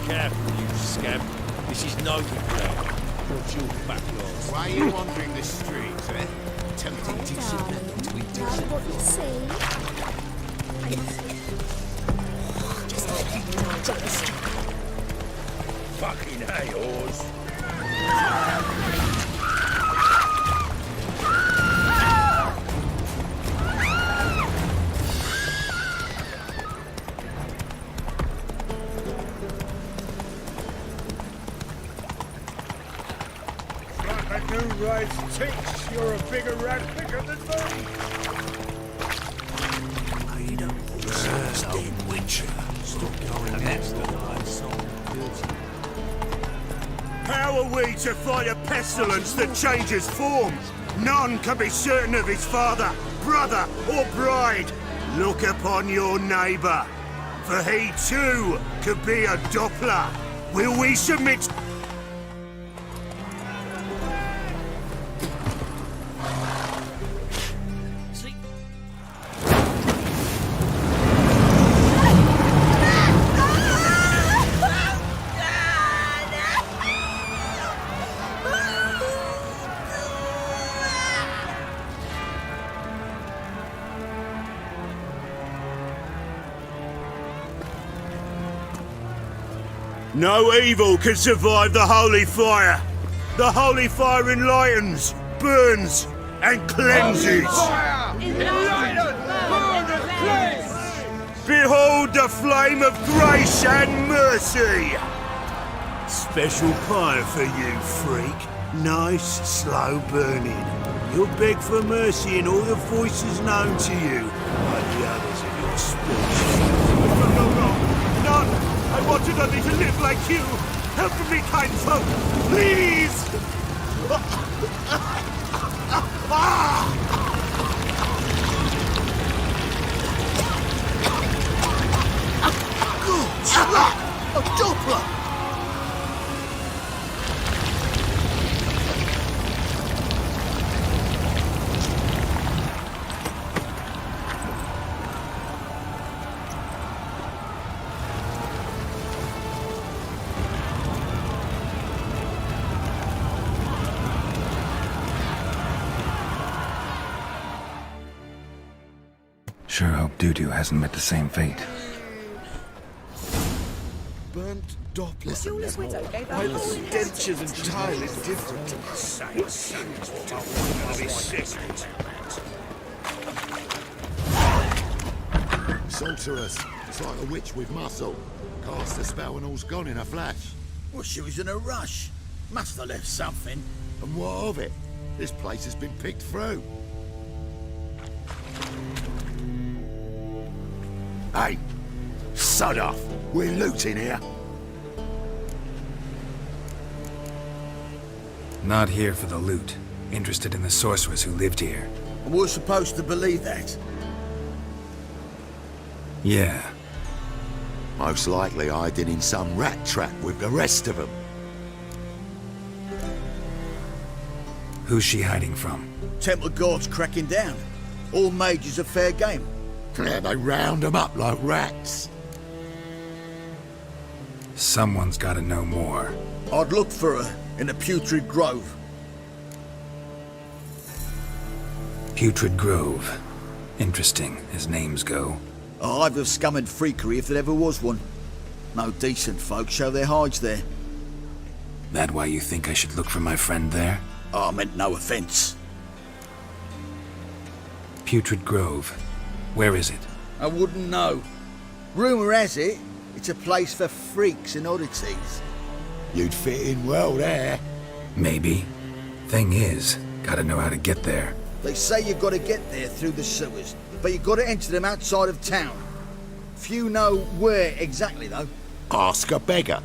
Careful, you scamp. This is Novigrad. What's your backyard? Why are you wandering the streets, eh? Tempting decent men to indecent. What you see? Just Fucking hey, oars. Right, thinks you're a bigger rat picker than me. Made up horses, dead witcher. Stop going against the light soul. How are we to fight a pestilence that changes form? None can be certain of his father, brother, or bride. Look upon your neighbour, for he too could be a Doppler. Will we submit? No evil can survive the holy fire. The holy fire enlightens, burns, and cleanses. Behold the flame of grace and mercy. Special pyre for you, freak. Nice, slow burning. You'll beg for mercy in all the voices known to you, like the others of your species. No, none. I wanted only to live like you. Help me, kind folk, please! Good slap! A Doppler! Sure hope Dudu hasn't met the same fate. Burnt Doppler. Julia's widow gave her My whole dentures entirely different. Sorceress. It's like a witch with muscle. Cast a spell and all's gone in a flash. Well, she was in a rush. Must have left something. And what of it? This place has been picked through. Hey, sod off. We're looting here. Not here for the loot. Interested in the sorceress who lived here. And we're supposed to believe that. Yeah. Most likely hiding in some rat trap with the rest of them. Who's she hiding from? Temple guards cracking down. All mages are fair game. Yeah, they round them up like rats. Someone's gotta know more. I'd look for her in the Putrid Grove. Putrid Grove. Interesting, as names go. A hive of scum and freakery if there ever was one. No decent folk show their hides there. That why you think I should look for my friend there? I meant no offence. Putrid Grove. Where is it? I wouldn't know. Rumour has it, it's a place for freaks and oddities. You'd fit in well there. Maybe. Thing is, gotta know how to get there. They say you've got to get there through the sewers, but you've got to enter them outside of town. Few know where exactly, though. Ask a beggar.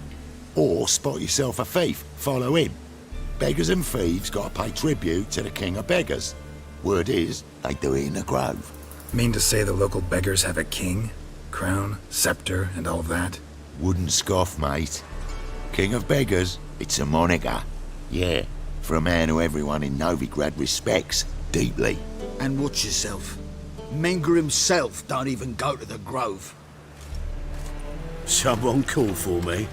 Or spot yourself a thief. Follow him. Beggars and thieves got to pay tribute to the king of beggars. Word is, they do it in the grove. Mean to say the local beggars have a king? Crown, scepter, and all that? Wouldn't scoff, mate. King of beggars, it's a moniker. Yeah, for a man who everyone in Novigrad respects deeply. And watch yourself. Menger himself don't even go to the grove. Someone call for me.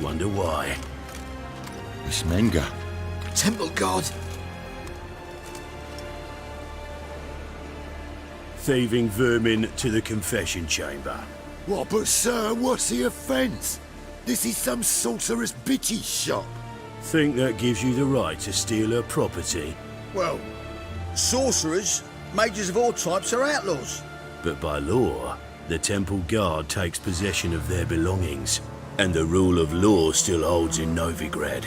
Wonder why. This Menga. Temple God. Thieving vermin to the confession chamber. What, but sir, what's the offence? This is some sorcerer's bitch's shop. Think that gives you the right to steal her property? Well, sorcerers, mages of all types are outlaws. But by law, the temple guard takes possession of their belongings, and the rule of law still holds in Novigrad.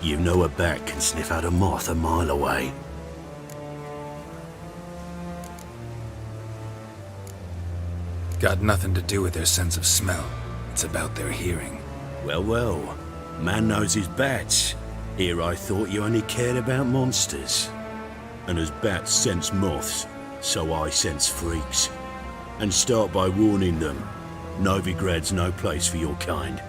You know a bat can sniff out a moth a mile away. Got nothing to do with their sense of smell. It's about their hearing. Well, well. Man knows his bats. Here I thought you only cared about monsters. And as bats sense moths, so I sense freaks. And start by warning them. Novigrad's no place for your kind.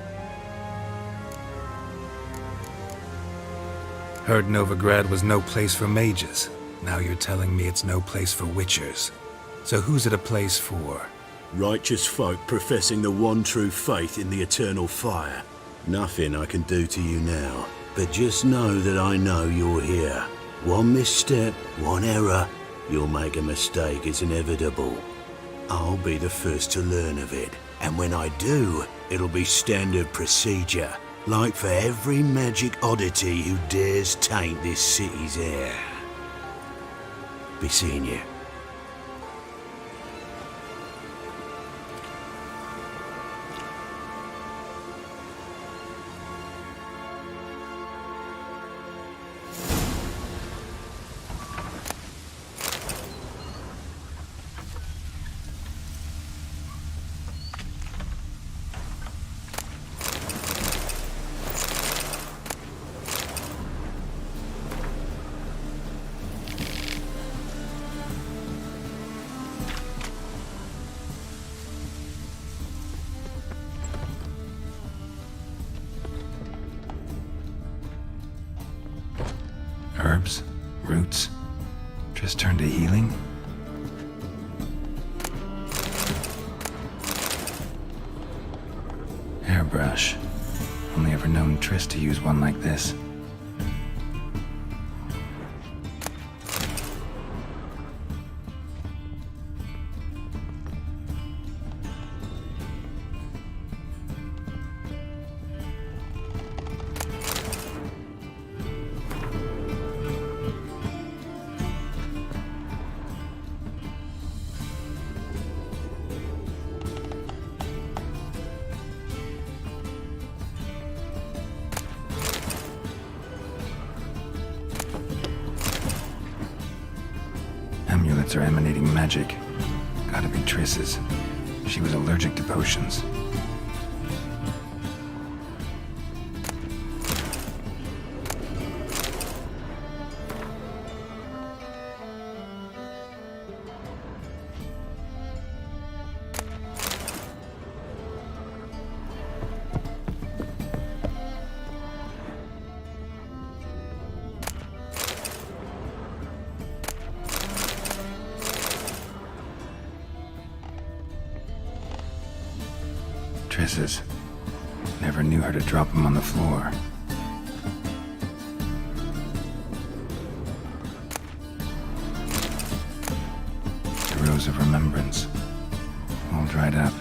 Heard Novigrad was no place for mages. Now you're telling me it's no place for witchers. So who's it a place for? Righteous folk professing the one true faith in the eternal fire. Nothing I can do to you now, but just know that I know you're here. One misstep, one error, you'll make a mistake, it's inevitable. I'll be the first to learn of it, and when I do, it'll be standard procedure, like for every magic oddity who dares taint this city's air. Be seeing you. Herbs? Roots? Triss turned to healing? Hairbrush. Only ever known Triss to use one like this. Amulets are emanating magic. Gotta be Triss's. She was allergic to potions. Triss's. Never knew her to drop them on the floor. The Rose of Remembrance. All dried up.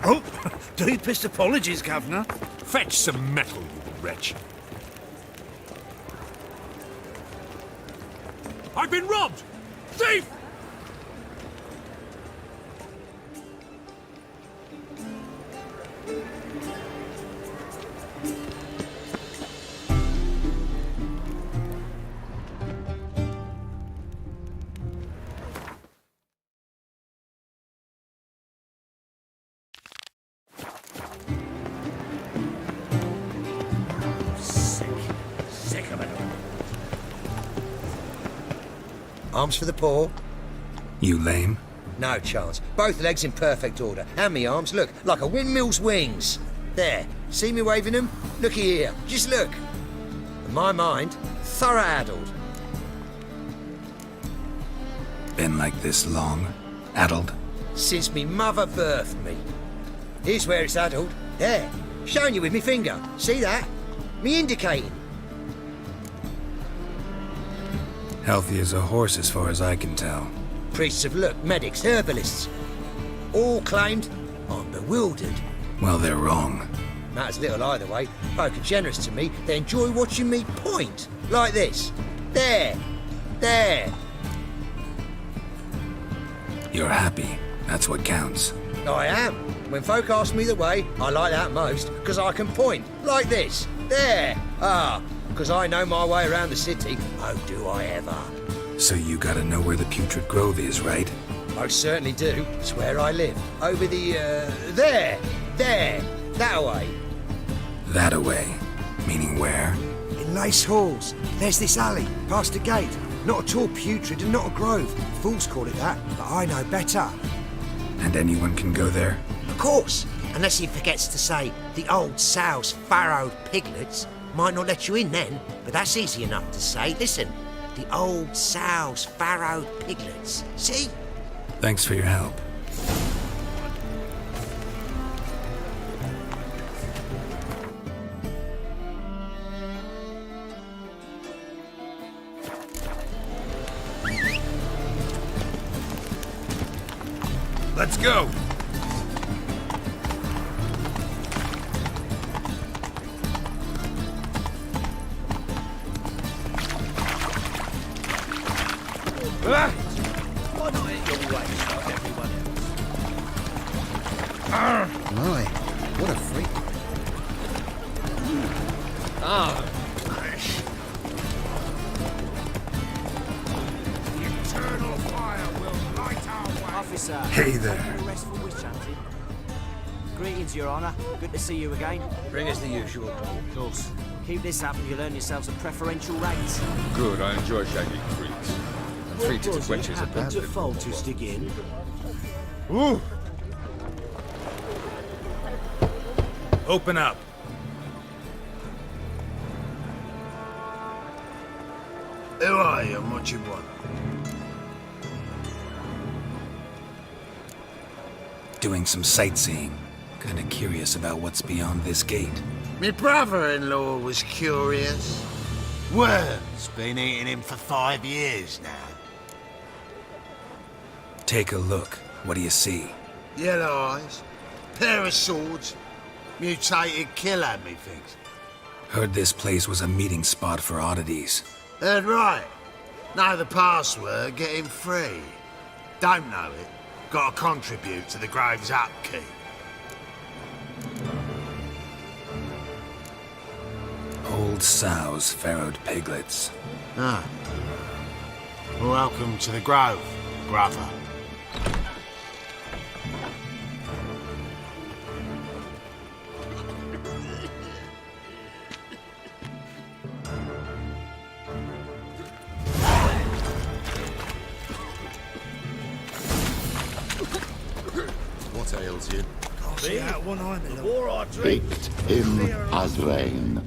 Oh, deepest apologies, Governor. Fetch some metal, you wretch. I've been robbed! Thief! Arms for the poor. You lame? No chance. Both legs in perfect order. And me arms, look, like a windmill's wings. There, see me waving them? Looky here, just look. And my mind, thorough addled. Been like this long? Addled? Since me mother birthed me. Here's where it's addled. There, showing you with me finger. See that? Me indicating. Healthy as a horse as far as I can tell. Priests of look, medics, herbalists. All claimed I'm bewildered. Well, they're wrong. Matters little either way. Folk are generous to me. They enjoy watching me point. Like this. There. There. You're happy. That's what counts. I am. When folk ask me the way, I like that most, because I can point. Like this. There. Ah. Because I know my way around the city. Oh, do I ever. So you gotta know where the Putrid Grove is, right? Most certainly do. It's where I live. Over the, there. There. That way. That away. Meaning where? In Lace Halls. There's this alley, past the gate. Not at all putrid and not a grove. Fools call it that, but I know better. And anyone can go there? Of course, unless he forgets to say the old sow's farrowed piglets. Might not let you in then, but that's easy enough to say. Listen, the old sow's farrowed piglets. See? Thanks for your help. Let's go! Why not hit your waist like everyone else? My, what a freak. Eternal fire will light our way. Officer. Hey there. Restful witch hunting. Greetings, Your Honour. Good to see you again. Bring us the usual. Of course. Keep this up and you'll earn yourselves a preferential rate. Good, I enjoy shagging freaks. And 3 titted wenches are bad. To Faltus dig in. Ooh! Open up. Who are you and what you want? Doing some sightseeing. Kinda curious about what's beyond this gate. My brother-in-law was curious. Worm's been eating him for 5 years now. Take a look. What do you see? Yellow eyes, pair of swords, mutated killer, methinks. Heard this place was a meeting spot for oddities. Heard right. Know the password, get him free. Don't know it, gotta contribute to the Grove's upkeep. Old sows, farrowed piglets. Ah. Welcome to the Grove, brother. What ails you? See out one eye, my lord. War our dream. Baked in as rain.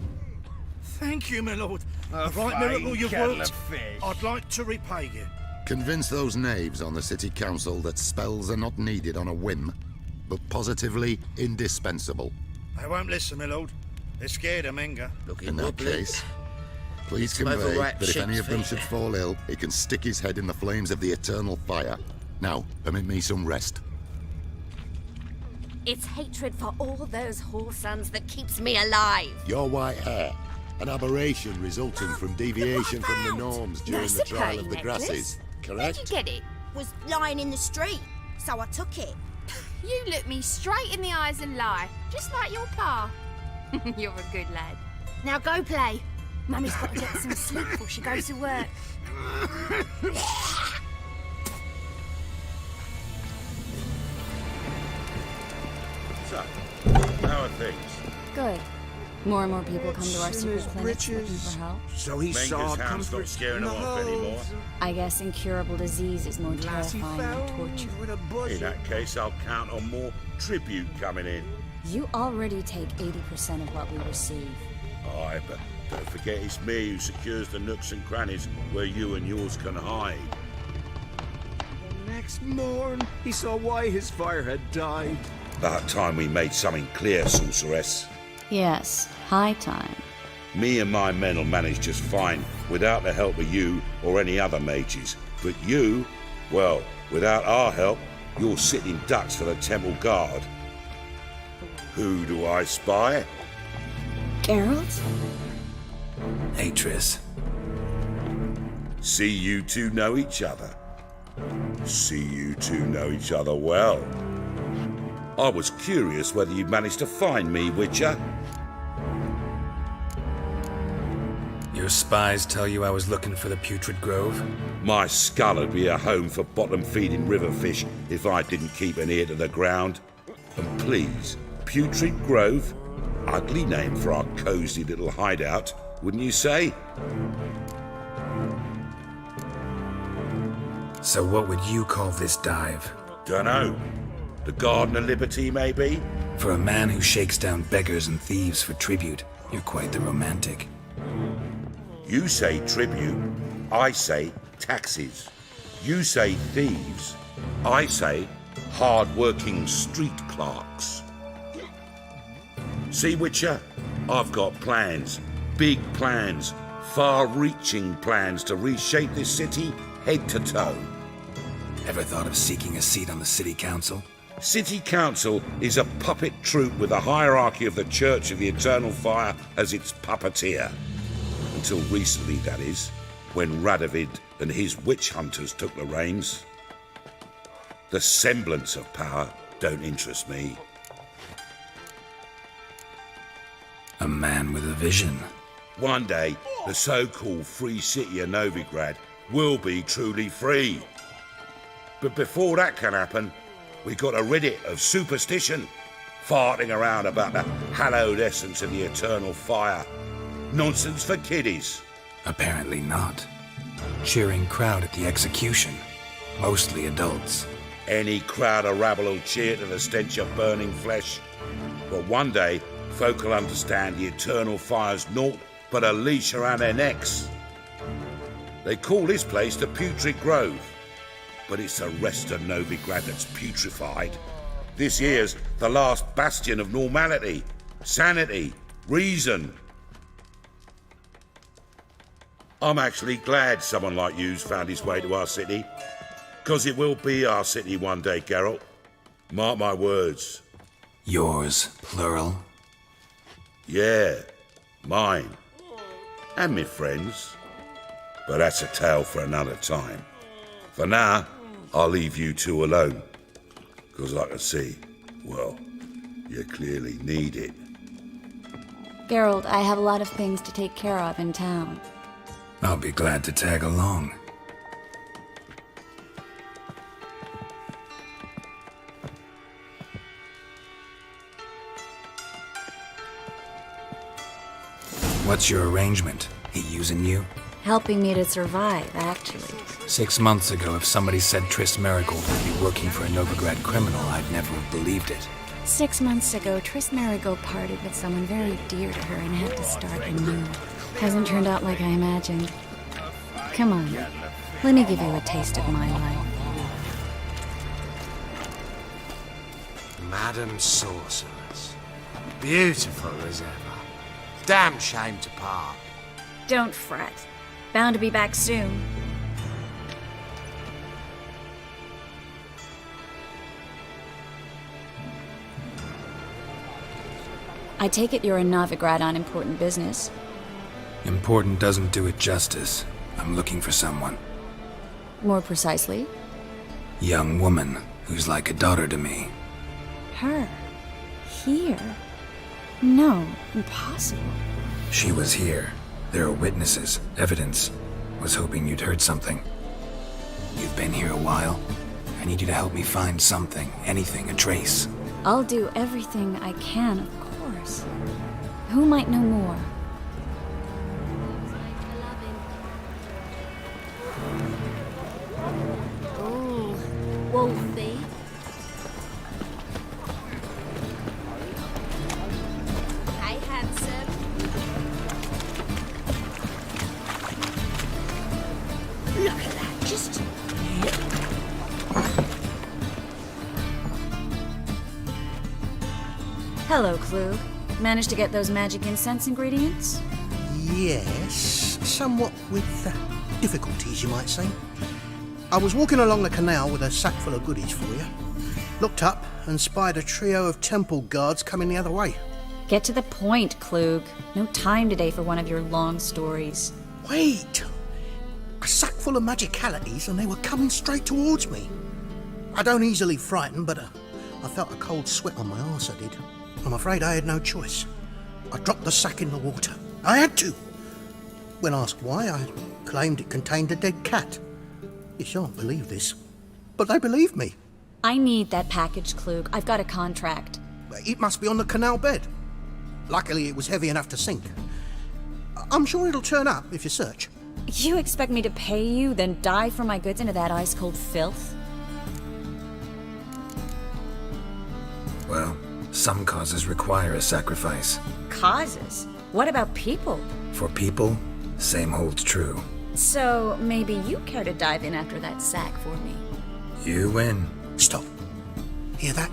Thank you, my lord. A The right fine miracle you've kettle worked. of fish. I'd like to repay you. Convince those knaves on the city council that spells are not needed on a whim, but positively indispensable. They won't listen, my lord. They're scared of Menga. In that case, please convey that if any of them should fall ill, he can stick his head in the flames of the eternal fire. Now, permit me some rest. It's hatred for all those whoresons that keeps me alive. Your white hair, an aberration resulting from deviation from the norms during That's the a trial pretty of the necklace. grasses, Where'd correct? you get it? Was lying in the street, so I took it. You look me straight in the eyes and lie, just like your pa. You're a good lad. Now go play. Mummy's got to get some sleep before she goes to work. So, how are things? Good. More and more people come to our secret Sinners' clinics looking riches. for help. So he Menga's saw hound's comfort not scaring in them the off anymore. halls. I guess incurable disease is more Glass he terrifying than found torture. with a bush. In that case, I'll count on more tribute coming in. You already take 80% of what we receive. Aye, but don't forget it's me who secures the nooks and crannies where you and yours can hide. The next morn, he saw why his fire had died. About time we made something clear, sorceress. Yes, high time. Me and my men will manage just fine without the help of you or any other mages. But you, well, without our help, you're sitting ducks for the temple guard. Who do I spy? Geralt? Hey, Triss. See you two know each other. See you two know each other well. I was curious whether you'd managed to find me, Witcher. Your spies tell you I was looking for the Putrid Grove? My skull would be a home for bottom-feeding river fish if I didn't keep an ear to the ground. And please, Putrid Grove? Ugly name for our cosy little hideout, wouldn't you say? So what would you call this dive? Dunno. The Garden of Liberty, maybe? For a man who shakes down beggars and thieves for tribute, you're quite the romantic. You say tribute, I say taxes. You say thieves, I say hard-working street clerks. See, Witcher, I've got plans, big plans, far-reaching plans to reshape this city head to toe. Ever thought of seeking a seat on the city council? City Council is a puppet troupe with a hierarchy of the Church of the Eternal Fire as its puppeteer. Until recently, that is, when Radovid and his witch hunters took the reins. The semblance of power don't interest me. A man with a vision. One day, the so-called free city of Novigrad will be truly free. But before that can happen, we got to rid it of superstition, farting around about the hallowed essence of the eternal fire. Nonsense for kiddies. Apparently not. Cheering crowd at the execution. Mostly adults. Any crowd of rabble will cheer to the stench of burning flesh. But one day, folk will understand the eternal fire's naught but a leash around their necks. They call this place the Putrid Grove, but it's the rest of Novigrad that's putrefied. This here's the last bastion of normality, sanity, reason. I'm actually glad someone like you's found his way to our city, because it will be our city one day, Geralt. Mark my words. Yours, plural? Yeah, mine. And me friends. But that's a tale for another time. For now, I'll leave you two alone. Because I can see, well, you clearly need it. Geralt, I have a lot of things to take care of in town. I'll be glad to tag along. What's your arrangement? He using you? Helping me to survive, actually. 6 months ago, if somebody said Triss Marigold would be working for a Novigrad criminal, I'd never have believed it. 6 months ago, Triss Marigold parted with someone very dear to her and had to start anew. Hasn't turned out like I imagined. Come on, let me give you a taste of my life. Madam Sorceress. Beautiful as ever. Damn shame to part. Don't fret. Bound to be back soon. I take it you're in Novigrad on important business. Important doesn't do it justice. I'm looking for someone. More precisely? Young woman who's like a daughter to me. Her? Here? No, impossible. She was here. There are witnesses, evidence. Was hoping you'd heard something. You've been here a while. I need you to help me find something, anything, a trace. I'll do everything I can, of course. Who might know more? Ooh, wolfie. Hey, handsome. Look at that, just Hello, Klug. Managed to get those magic incense ingredients? Yes, somewhat with difficulties, you might say. I was walking along the canal with a sack full of goodies for you. Looked up and spied a trio of temple guards coming the other way. Get to the point, Klug. No time today for one of your long stories. Wait! A sack full of magicalities and they were coming straight towards me. I don't easily frighten, but I felt a cold sweat on my arse, I did. I'm afraid I had no choice. I dropped the sack in the water. I had to. When asked why, I claimed it contained a dead cat. You shan't believe this, but they believed me. I need that package, Klug. I've got a contract. It must be on the canal bed. Luckily, it was heavy enough to sink. I'm sure it'll turn up if you search. You expect me to pay you, then dive for my goods into that ice-cold filth? Well, some causes require a sacrifice. Causes? What about people? For people, same holds true. So, maybe you care to dive in after that sack for me? You win. Stop. Hear that?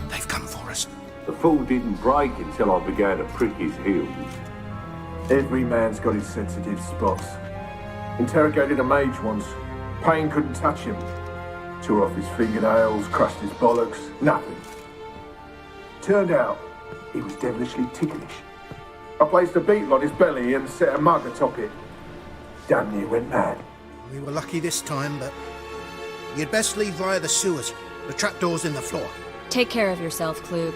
They've come for us. The fall didn't break until I began to prick his heels. Every man's got his sensitive spots. Interrogated a mage once. Pain couldn't touch him. Tore off his fingernails, crushed his bollocks, nothing. Turned out, he was devilishly ticklish. I placed a beetle on his belly and set a mug atop it. Damn near went mad. We were lucky this time, but you'd best leave via the sewers. The trapdoor's in the floor. Take care of yourself, Klug.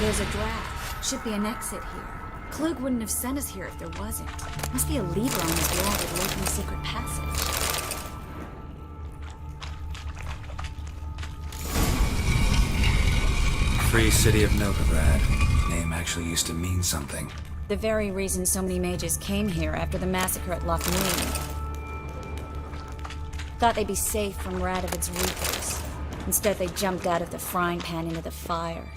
There's a draft. Should be an exit here. Klug wouldn't have sent us here if there wasn't. Must be a lever on this wall that will open the secret passage. Free city of Novigrad. Name actually used to mean something. The very reason so many mages came here after the massacre at Loch Neen. Thought they'd be safe from Radovid's reapers. Instead, they jumped out of the frying pan into the fire.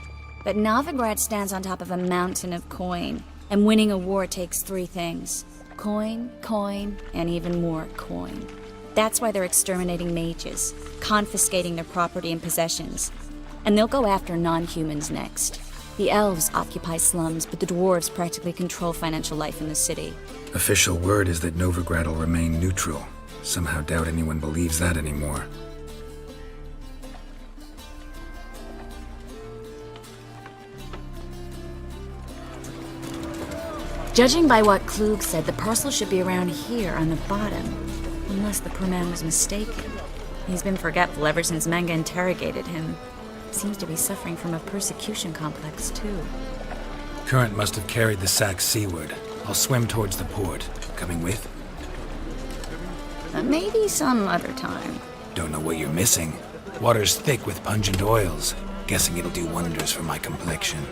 But Novigrad stands on top of a mountain of coin, and winning a war takes three things. Coin, coin, and even more coin. That's why they're exterminating mages, confiscating their property and possessions. And they'll go after non-humans next. The elves occupy slums, but the dwarves practically control financial life in the city. Official word is that Novigrad will remain neutral. Somehow doubt anyone believes that anymore. Judging by what Klug said, the parcel should be around here on the bottom. Unless the poor man was mistaken. He's been forgetful ever since Manga interrogated him. Seems to be suffering from a persecution complex, too. Current must have carried the sack seaward. I'll swim towards the port. Coming with? Maybe some other time. Don't know what you're missing. Water's thick with pungent oils. Guessing it'll do wonders for my complexion.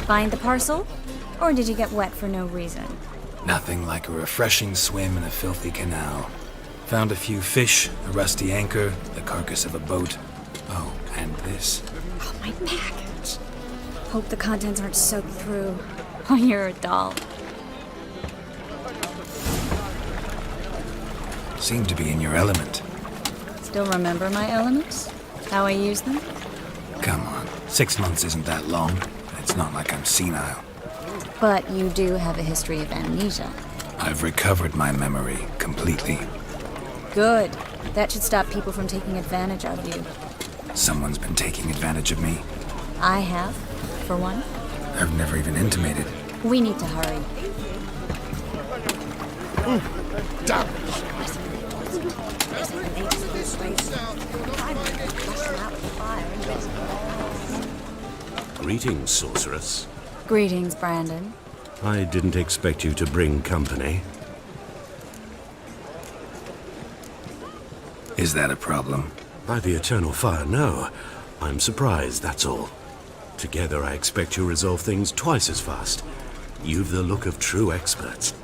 Find the parcel? Or did you get wet for no reason? Nothing like a refreshing swim in a filthy canal. Found a few fish, a rusty anchor, the carcass of a boat. Oh, and this. Oh, my package. Hope the contents aren't soaked through. Oh, you're a doll. Seem to be in your element. Still remember my elements? How I use them? Come on, 6 months isn't that long. It's not like I'm senile. But you do have a history of amnesia. I've recovered my memory completely. Good. That should stop people from taking advantage of you. Someone's been taking advantage of me. I have, for one. I've never even intimated. We need to hurry. Damn. Greetings, sorceress. Greetings, Brandon. I didn't expect you to bring company. Is that a problem? By the eternal fire, no. I'm surprised, that's all. Together, I expect you resolve things twice as fast. You've the look of true experts.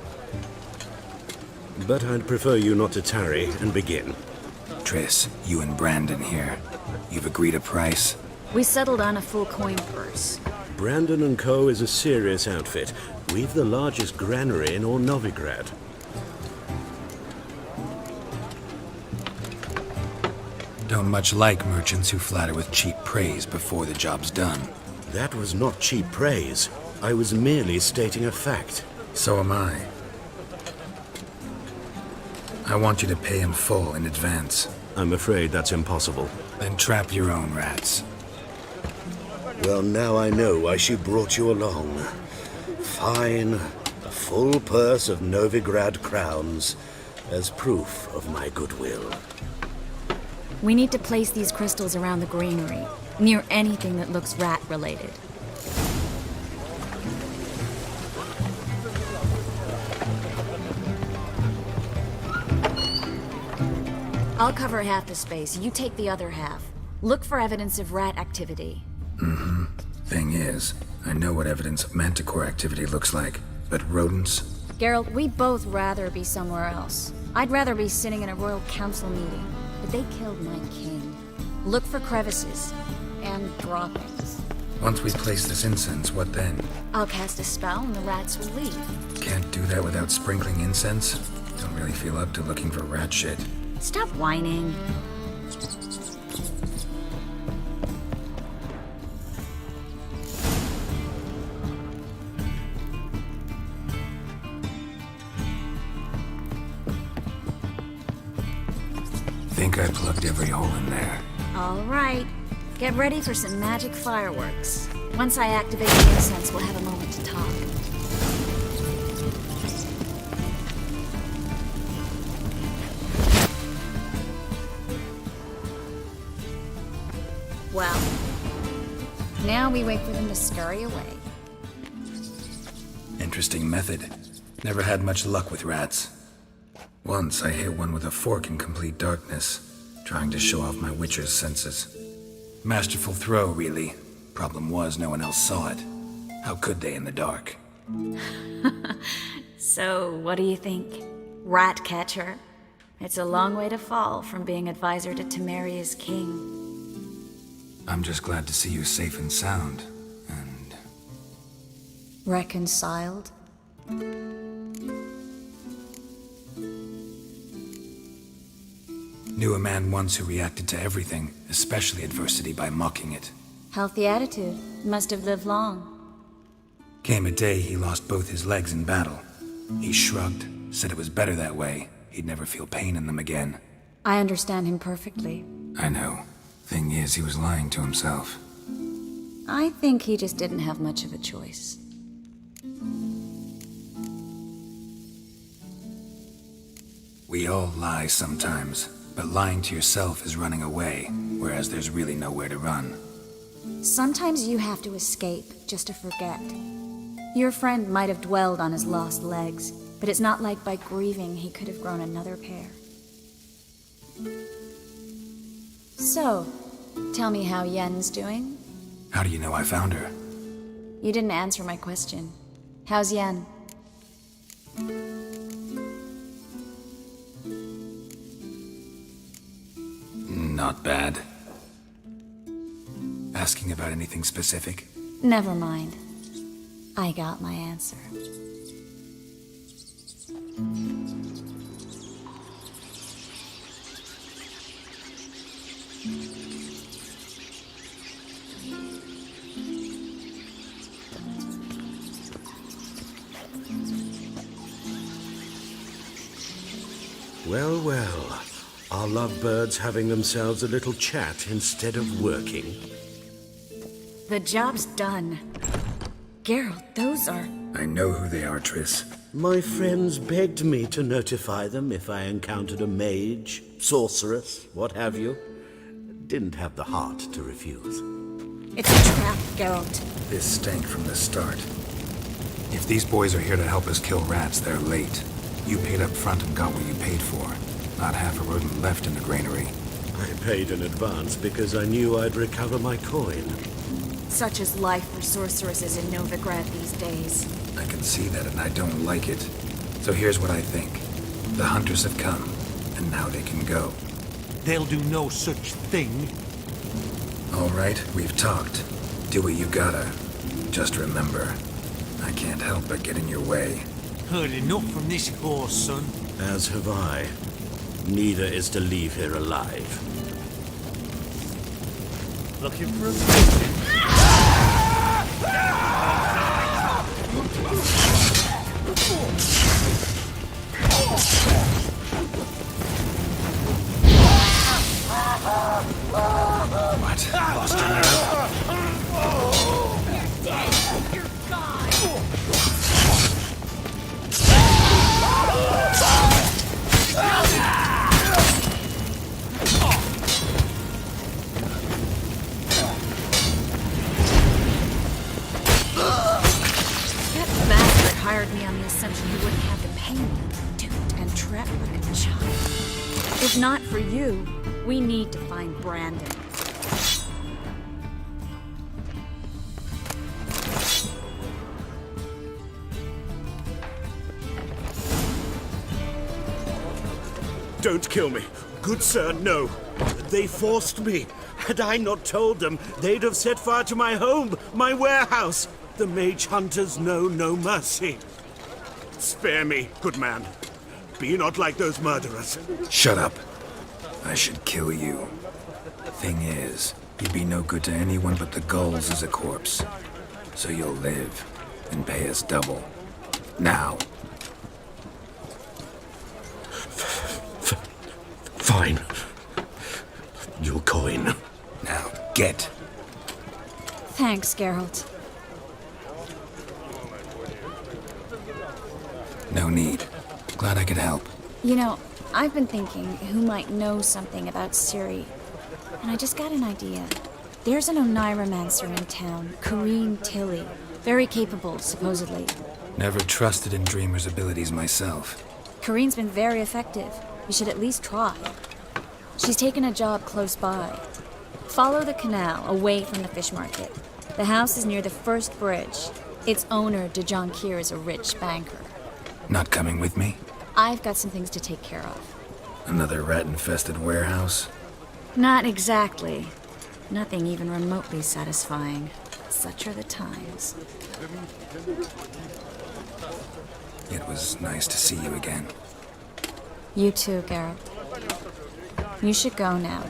But I'd prefer you not to tarry and begin. Triss, you and Brandon here. You've agreed a price? We settled on a full coin purse. Brandon & Co. is a serious outfit. We've the largest granary in all Novigrad. Don't much like merchants who flatter with cheap praise before the job's done. That was not cheap praise. I was merely stating a fact. So am I. I want you to pay him full in advance. I'm afraid that's impossible. Then trap your own rats. Well, now I know why she brought you along. Fine, a full purse of Novigrad crowns as proof of my goodwill. We need to place these crystals around the granary, near anything that looks rat-related. I'll cover half the space, you take the other half. Look for evidence of rat activity. Mm-hmm. Thing is, I know what evidence of manticore activity looks like, but rodents? Geralt, we'd both rather be somewhere else. I'd rather be sitting in a royal council meeting, but they killed my king. Look for crevices and droppings. Once we place this incense, what then? I'll cast a spell and the rats will leave. Can't do that without sprinkling incense? Don't really feel up to looking for rat shit. Stop whining. Think I plugged every hole in there. All right. Get ready for some magic fireworks. Once I activate the incense, we'll have a moment to talk. Well, now we wait for them to scurry away. Interesting method. Never had much luck with rats. Once I hit one with a fork in complete darkness, trying to show off my witcher's senses. Masterful throw, really. Problem was, no one else saw it. How could they in the dark? So, what do you think? Rat catcher? It's a long way to fall from being advisor to Temeria's king. I'm just glad to see you safe and sound, and... Reconciled? Knew a man once who reacted to everything, especially adversity, by mocking it. Healthy attitude. Must have lived long. Came a day he lost both his legs in battle. He shrugged, said it was better that way. He'd never feel pain in them again. I understand him perfectly. I know. Thing is, he was lying to himself. I think he just didn't have much of a choice. We all lie sometimes, but lying to yourself is running away, whereas there's really nowhere to run. Sometimes you have to escape just to forget. Your friend might have dwelled on his lost legs, but it's not like by grieving he could have grown another pair. So, tell me how Yen's doing? How do you know I found her? You didn't answer my question. How's Yen? Not bad. Asking about anything specific? Never mind. I got my answer. Well, well. Are lovebirds having themselves a little chat instead of working? The job's done. Geralt, those are... I know who they are, Triss. My friends begged me to notify them if I encountered a mage, sorceress, what have you. Didn't have the heart to refuse. It's a trap, Geralt. This stank from the start. If these boys are here to help us kill rats, they're late. You paid up front and got what you paid for. Not half a rodent left in the granary. I paid in advance because I knew I'd recover my coin. Such is life for sorceresses in Novigrad these days. I can see that and I don't like it. So here's what I think. The hunters have come, and now they can go. They'll do no such thing. All right, we've talked. Do what you gotta. Just remember, I can't help but get in your way. Heard enough from this horse, son. As have I. Neither is to leave here alive. Looking for a vision? What? Lost your nerve? You're dead. You're gone. That bastard hired me on the assumption he wouldn't have to pay me. Duped and trapped like a child. If not for you, we need to find Brandon. Don't kill me. Good sir, no. They forced me. Had I not told them, they'd have set fire to my home, my warehouse. The mage hunters know no mercy. Spare me, good man. Be not like those murderers. Shut up. I should kill you. Thing is, you'd be no good to anyone but the gulls as a corpse. So you'll live and pay us double. Now. Fine. Your coin. Now, get. Thanks, Geralt. No need. Glad I could help. You know, I've been thinking who might know something about Ciri. And I just got an idea. There's an Oneiromancer in town, Corrine Tilly. Very capable, supposedly. Never trusted in Dreamer's abilities myself. Corrine's been very effective. You should at least try. She's taken a job close by. Follow the canal, away from the fish market. The house is near the first bridge. Its owner, De Jonkir, is a rich banker. Not coming with me? I've got some things to take care of. Another rat-infested warehouse? Not exactly. Nothing even remotely satisfying. Such are the times. It was nice to see you again. You too, Geralt. You should go now,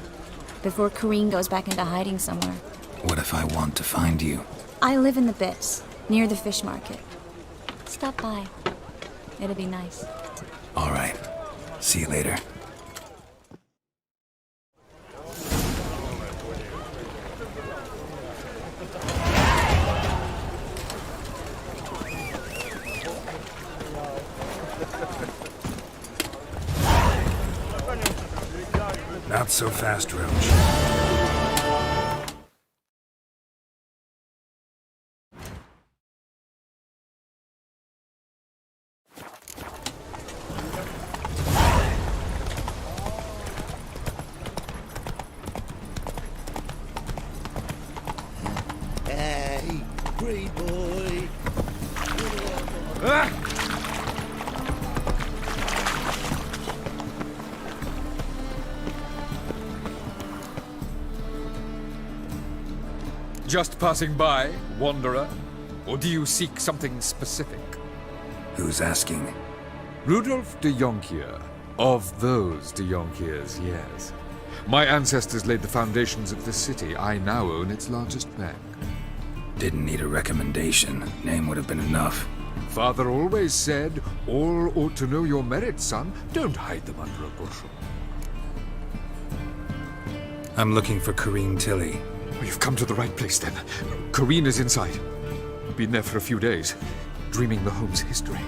before Corrine goes back into hiding somewhere. What if I want to find you? I live in the Bits, near the fish market. Stop by. It'll be nice. All right. See you later. Not so fast, Roach. Hey, great boy. boy. Just passing by, wanderer? Or do you seek something specific? Who's asking? Rudolf de Jonkier. Of those de Jonkiers, yes. My ancestors laid the foundations of this city. I now own its largest bank. Didn't need a recommendation. Name would have been enough. Father always said, all ought to know your merits, son. Don't hide them under a bushel. I'm looking for Corrine Tilly. Well, you've come to the right place, then. Corrine is inside. Been there for a few days, dreaming the home's history.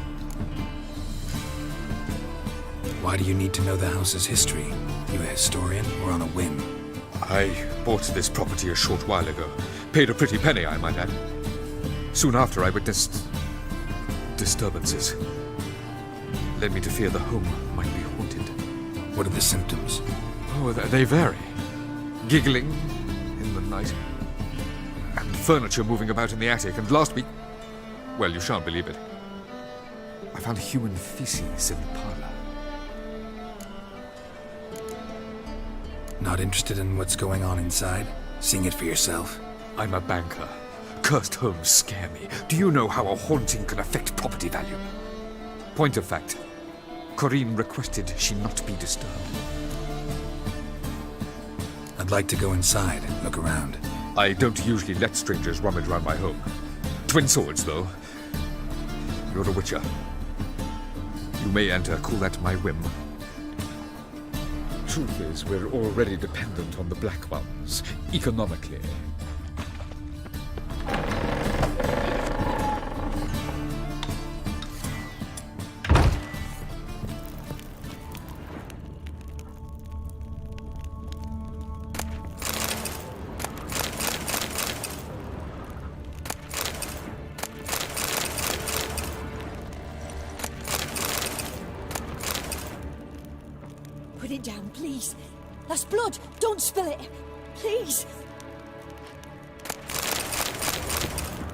Why do you need to know the house's history? You a historian or on a whim? I bought this property a short while ago. Paid a pretty penny, I might add. Soon after, I witnessed disturbances. Led me to fear the home might be haunted. What are the symptoms? Oh, they vary. Giggling in the night, and furniture moving about in the attic, and last week... Well, you shan't believe it. I found human feces in the parlor. Not interested in what's going on inside? Seeing it for yourself? I'm a banker. Cursed homes scare me. Do you know how a haunting can affect property value? Point of fact, Corrine requested she not be disturbed. I'd like to go inside and look around. I don't usually let strangers rummage around my home. Twin swords, though. You're a witcher. You may enter, call that my whim. Truth is, we're already dependent on the Black Ones, economically. Put it down, please. That's blood. Don't spill it. Please.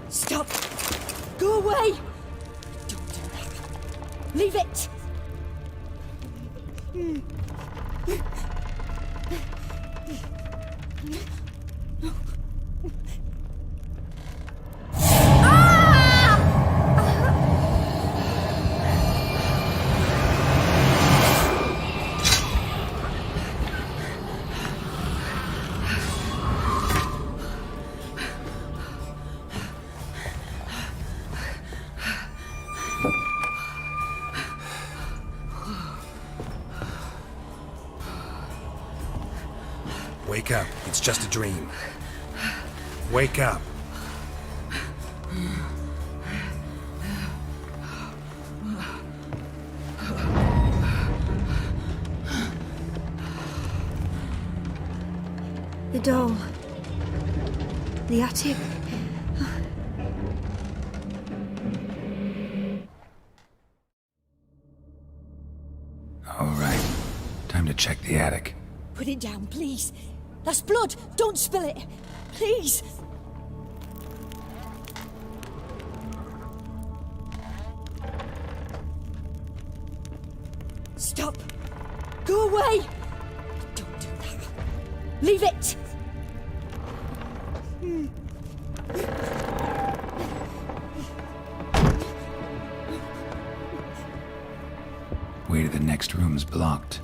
Stop. Go away. Don't do that. Leave it. Wake up. It's just a dream. Wake up. The doll. The attic. All right. Time to check the attic. Put it down, please. That's blood. Don't spill it. Please. Stop. Go away. Don't do that. Leave it. Way to the next room's blocked.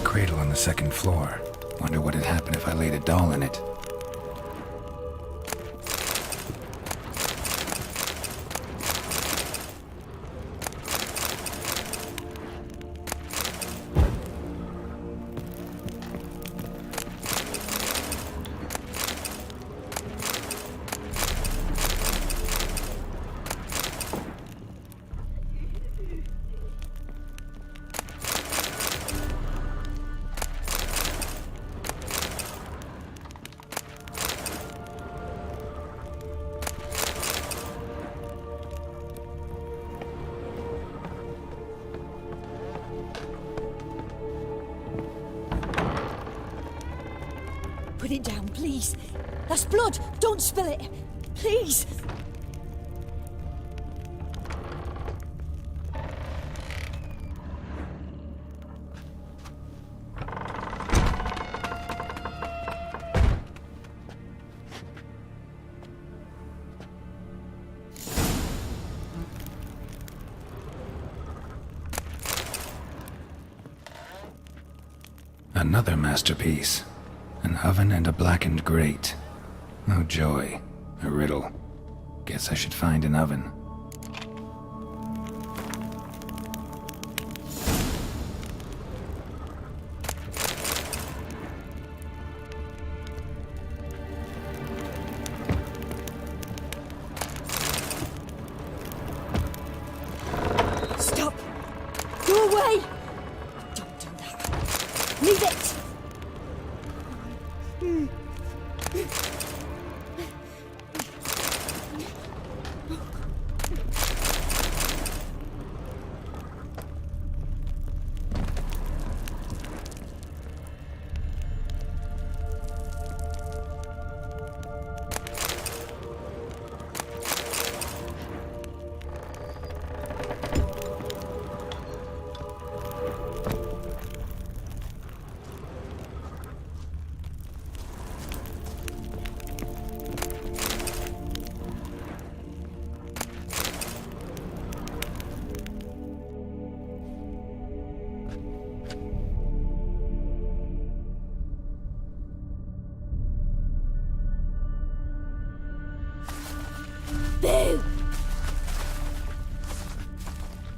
Cradle on the second floor. Wonder what would happen if I laid a doll in it. Put it down, please. That's blood. Don't spill it. Please. Another masterpiece. An oven and a blackened grate. No joy. A riddle. Guess I should find an oven. Stop. Go away. Don't do that. Leave it. Boo!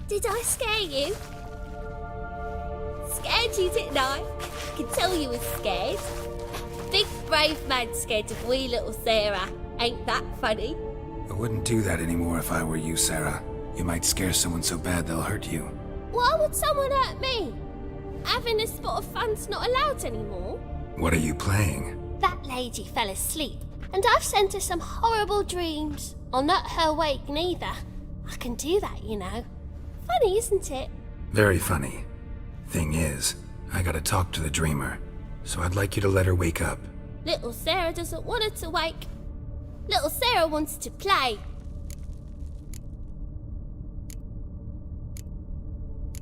Did I scare you? Scared you, didn't I? I can tell you was scared. Big brave man scared of wee little Sarah. Ain't that funny? I wouldn't do that anymore if I were you, Sarah. You might scare someone so bad they'll hurt you. Why would someone hurt me? Having a spot of fun's not allowed anymore. What are you playing? That lady fell asleep, and I've sent her some horrible dreams. I'll not her wake neither. I can do that, you know. Funny, isn't it? Very funny. Thing is, I gotta talk to the dreamer, so I'd like you to let her wake up. Little Sarah doesn't want her to wake. Little Sarah wants to play.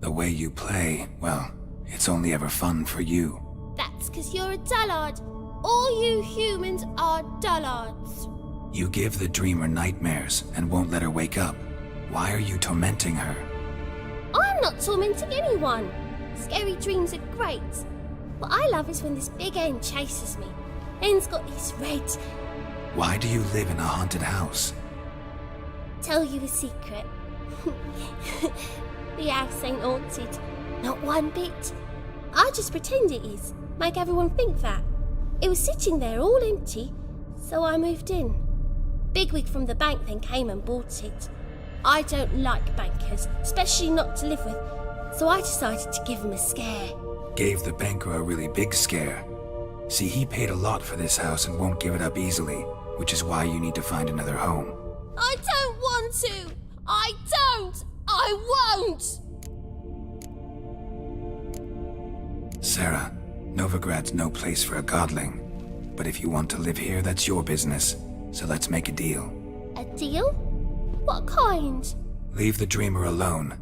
The way you play, well, it's only ever fun for you. That's 'cause you're a dullard. All you humans are dullards. You give the dreamer nightmares and won't let her wake up. Why are you tormenting her? I'm not tormenting anyone. Scary dreams are great. What I love is when this big hen chases me. Hen's got these red... Why do you live in a haunted house? Tell you a secret. The house ain't haunted. Not one bit. I just pretend it is. Make everyone think that. It was sitting there all empty, so I moved in. Bigwig from the bank then came and bought it. I don't like bankers, especially not to live with, so I decided to give him a scare. Gave the banker a really big scare. See, he paid a lot for this house and won't give it up easily, which is why you need to find another home. I don't want to! I don't! I won't! Sarah, Novigrad's no place for a godling. But if you want to live here, that's your business. So let's make a deal. A deal? What kind? Leave the dreamer alone.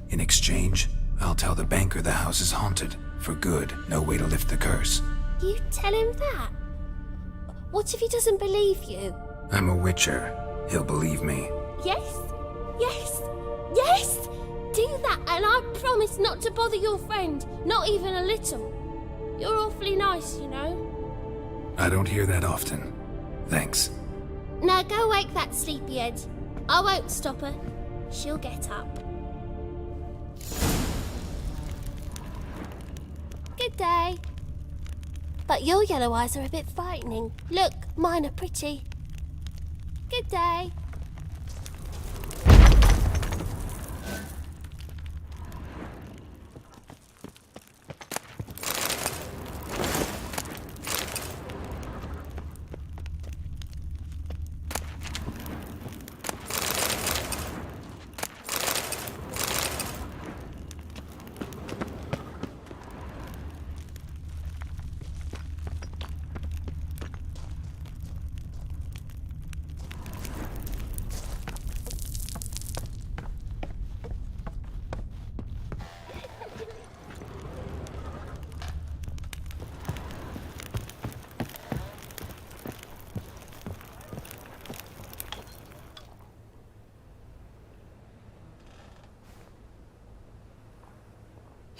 In exchange, I'll tell the banker the house is haunted. For good, no way to lift the curse. You tell him that? What if he doesn't believe you? I'm a witcher. He'll believe me. Yes? Yes? Yes! Do that and I promise not to bother your friend. Not even a little. You're awfully nice, you know. I don't hear that often. Thanks. Now go wake that sleepyhead. I won't stop her. She'll get up. Good day. But your yellow eyes are a bit frightening. Look, mine are pretty. Good day.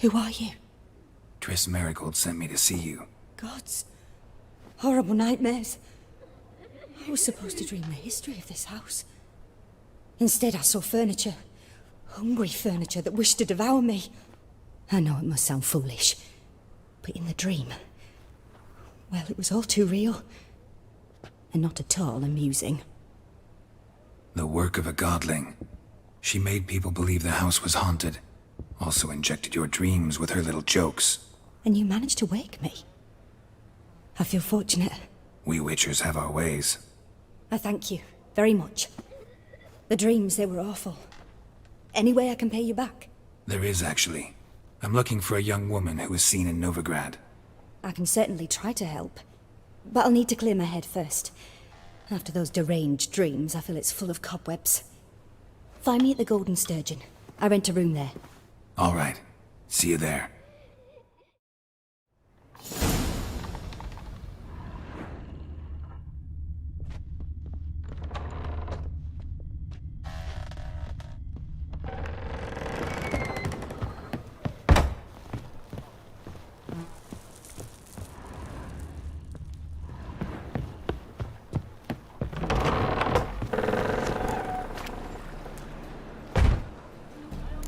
Who are you? Triss Marigold sent me to see you. Gods. Horrible nightmares. I was supposed to dream the history of this house. Instead, I saw furniture. Hungry furniture that wished to devour me. I know it must sound foolish, but in the dream, well, it was all too real. And not at all amusing. The work of a godling. She made people believe the house was haunted. Also injected your dreams with her little jokes. And you managed to wake me. I feel fortunate. We Witchers have our ways. I thank you very much. The dreams, they were awful. Any way I can pay you back? There is, actually. I'm looking for a young woman who was seen in Novigrad. I can certainly try to help. But I'll need to clear my head first. After those deranged dreams, I feel it's full of cobwebs. Find me at the Golden Sturgeon. I rent a room there. All right. See you there.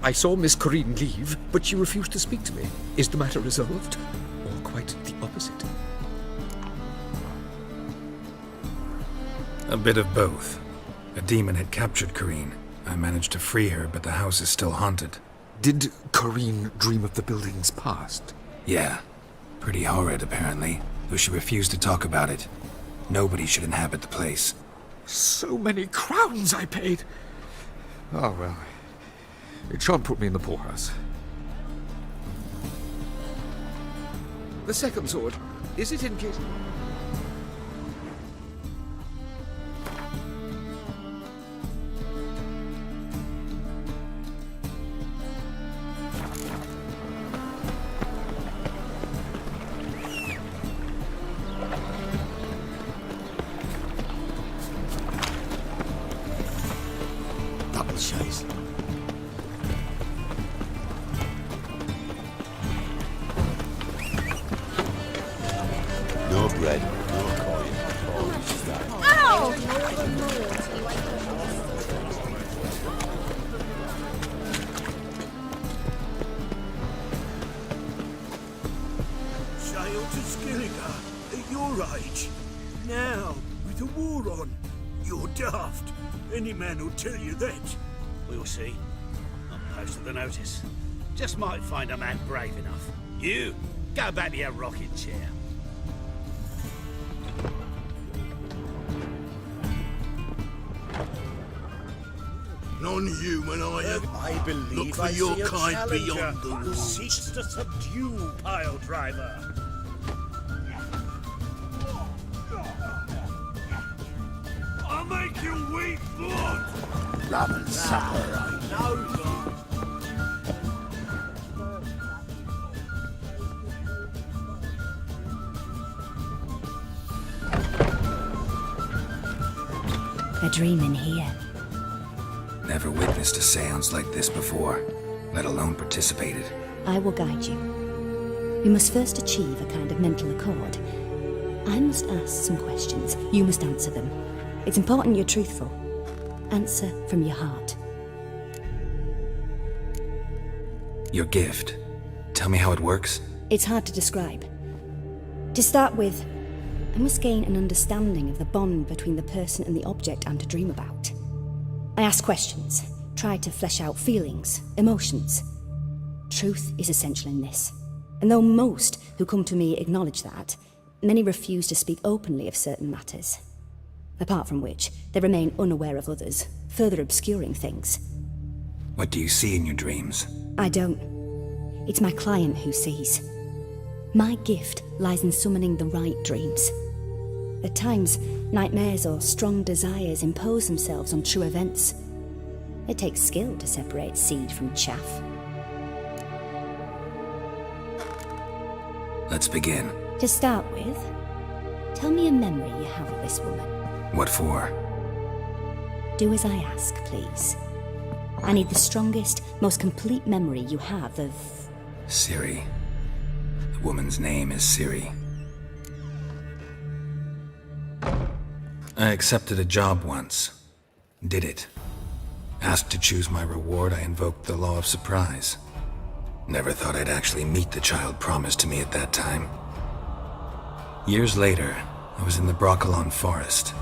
I saw Miss Corinne leave, but she refused to speak to me. Is the matter resolved? Or quite the opposite? A bit of both. A demon had captured Corinne. I managed to free her, but the house is still haunted. Did Corinne dream of the building's past? Yeah. Pretty horrid, apparently, though she refused to talk about it. Nobody should inhabit the place. So many crowns I paid! Oh, well. It shan't put me in the poorhouse. The second sword, is it in case... Double chase. No bread, no coin, only stay. Ow! Sail to Skilliga at your age. Now, with the war on, you're daft. Any man will tell you that. We'll see. I've posted the notice. Just might find a man brave enough. You, go back to your rocking chair. Non-human I am. I believe Look for I your see a kind challenger beyond the who woods. seeks to subdue Pile Driver. I'll make you weep blood. Rum and supper, right? No, A dream in here. Never witnessed a seance like this before, let alone participated. I will guide you. We must first achieve a kind of mental accord. I must ask some questions. You must answer them. It's important you're truthful. Answer from your heart. Your gift. Tell me how it works. It's hard to describe. To start with, I must gain an understanding of the bond between the person and the object I'm to dream about. I ask questions, try to flesh out feelings, emotions. Truth is essential in this. And though most who come to me acknowledge that, many refuse to speak openly of certain matters. Apart from which, they remain unaware of others, further obscuring things. What do you see in your dreams? I don't. It's my client who sees. My gift lies in summoning the right dreams. At times, nightmares or strong desires impose themselves on true events. It takes skill to separate seed from chaff. Let's begin. To start with, tell me a memory you have of this woman. What for? Do as I ask, please. I need the strongest, most complete memory you have of Ciri. The woman's name is Ciri. I accepted a job once. Did it. Asked to choose my reward, I invoked the law of surprise. Never thought I'd actually meet the child promised to me at that time. Years later, I was in the Broccolon forest.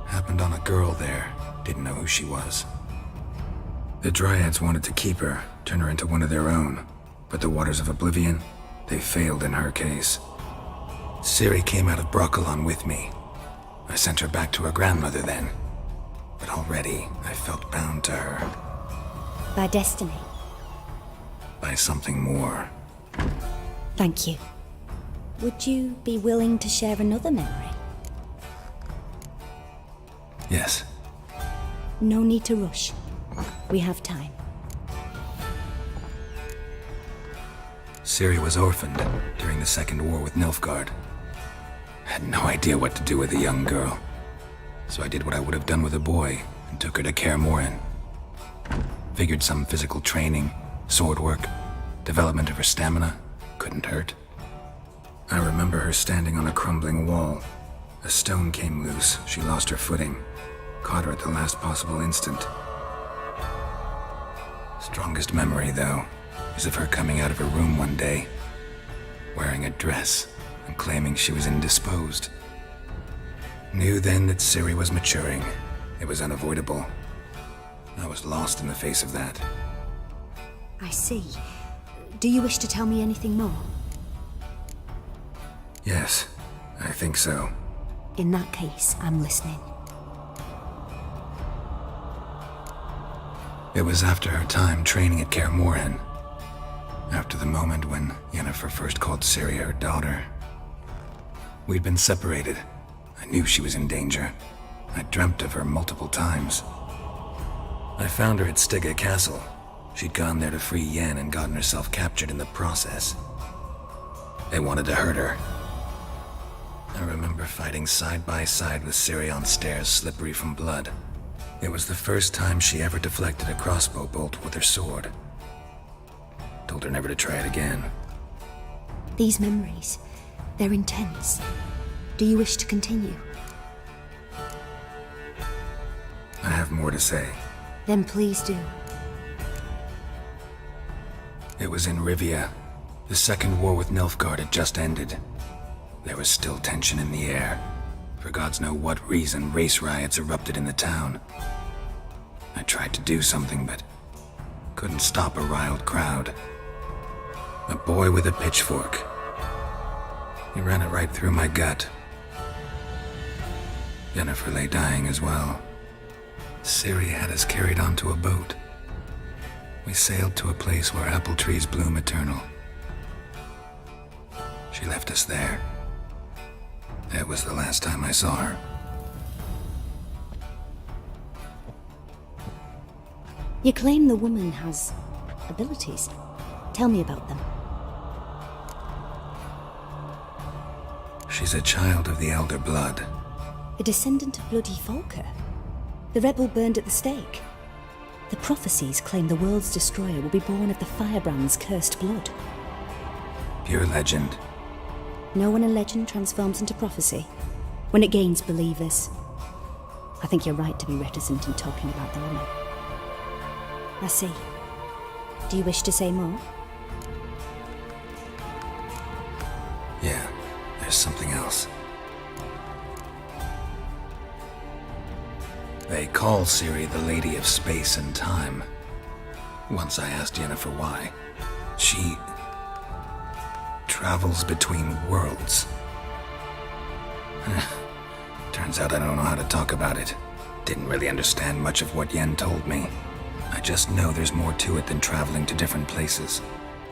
Happened on a girl there. Didn't know who she was. The Dryads wanted to keep her, turn her into one of their own. But the Waters of Oblivion, they failed in her case. Ciri came out of Broccolon with me. I sent her back to her grandmother then. But already, I felt bound to her. By destiny. By something more. Thank you. Would you be willing to share another memory? Yes. No need to rush. We have time. Ciri was orphaned during the Second War with Nilfgaard. Had no idea what to do with a young girl. So I did what I would have done with a boy and took her to Kaer Morhen. Figured some physical training, sword work, development of her stamina couldn't hurt. I remember her standing on a crumbling wall. A stone came loose, she lost her footing. Caught her at the last possible instant. Strongest memory, though, is of her coming out of her room one day, wearing a dress and claiming she was indisposed. Knew then that Ciri was maturing. It was unavoidable. I was lost in the face of that. I see. Do you wish to tell me anything more? Yes, I think so. In that case, I'm listening. It was after her time training at Kaer Morhen. After the moment when Yennefer first called Ciri her daughter. We'd been separated. I knew she was in danger. I dreamt of her multiple times. I found her at Stygga Castle. She'd gone there to free Yen and gotten herself captured in the process. They wanted to hurt her. I remember fighting side by side with Ciri on stairs slippery from blood. It was the first time she ever deflected a crossbow bolt with her sword. Told her never to try it again. These memories, they're intense. Do you wish to continue? I have more to say. Then please do. It was in Rivia. The Second War with Nilfgaard had just ended. There was still tension in the air. For gods know what reason, race riots erupted in the town. I tried to do something, but couldn't stop a riled crowd. A boy with a pitchfork. He ran it right through my gut. Yennefer lay dying as well. Ciri had us carried onto a boat. We sailed to a place where apple trees bloom eternal. She left us there. That was the last time I saw her. You claim the woman has abilities. Tell me about them. She's a child of the Elder Blood. A descendant of bloody Volker. The rebel burned at the stake. The prophecies claim the world's destroyer will be born of the Firebrand's cursed blood. Pure legend. Know when a legend transforms into prophecy? When it gains believers. I think you're right to be reticent in talking about the woman. I see. Do you wish to say more? Yeah, there's something else. They call Ciri the Lady of Space and Time. Once I asked Yennefer why. She travels between worlds. Turns out I don't know how to talk about it. Didn't really understand much of what Yen told me. I just know there's more to it than traveling to different places,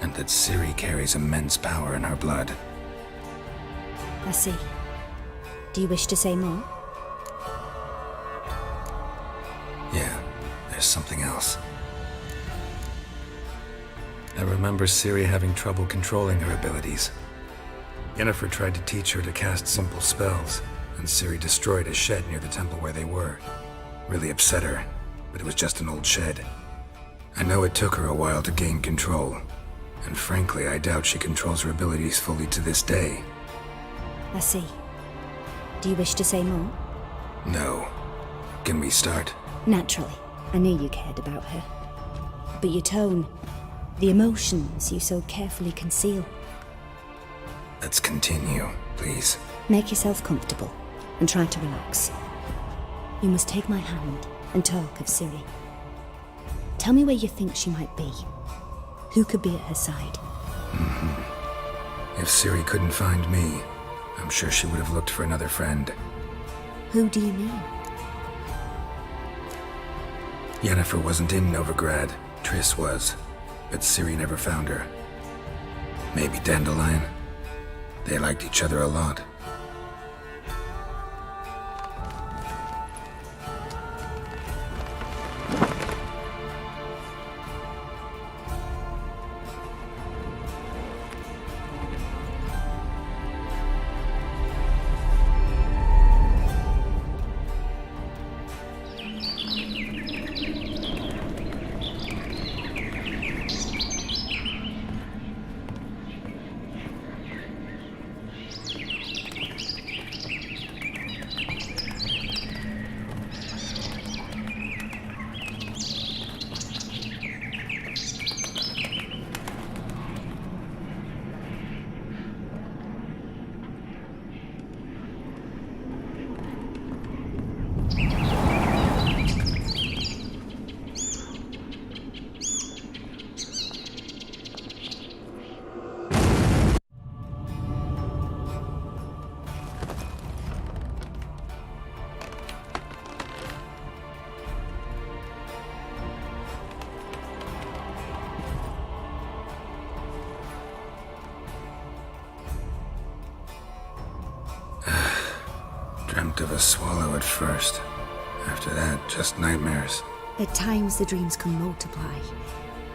and that Ciri carries immense power in her blood. I see. Do you wish to say more? Yeah, there's something else. I remember Ciri having trouble controlling her abilities. Yennefer tried to teach her to cast simple spells, and Ciri destroyed a shed near the temple where they were. Really upset her, but it was just an old shed. I know it took her a while to gain control, And frankly, I doubt she controls her abilities fully to this day. I see. Do you wish to say more? No. Can we start? Naturally. I knew you cared about her. But your tone, the emotions you so carefully conceal. Let's continue, please. Make yourself comfortable and try to relax. You must take my hand and talk of Ciri. Tell me where you think she might be. Who could be at her side? If Ciri couldn't find me, I'm sure she would have looked for another friend. Who do you mean? Yennefer wasn't in Novigrad. Triss was. But Ciri never found her. Maybe Dandelion? They liked each other a lot. Dreamt of a swallow at first. After that, just nightmares. At times the dreams can multiply.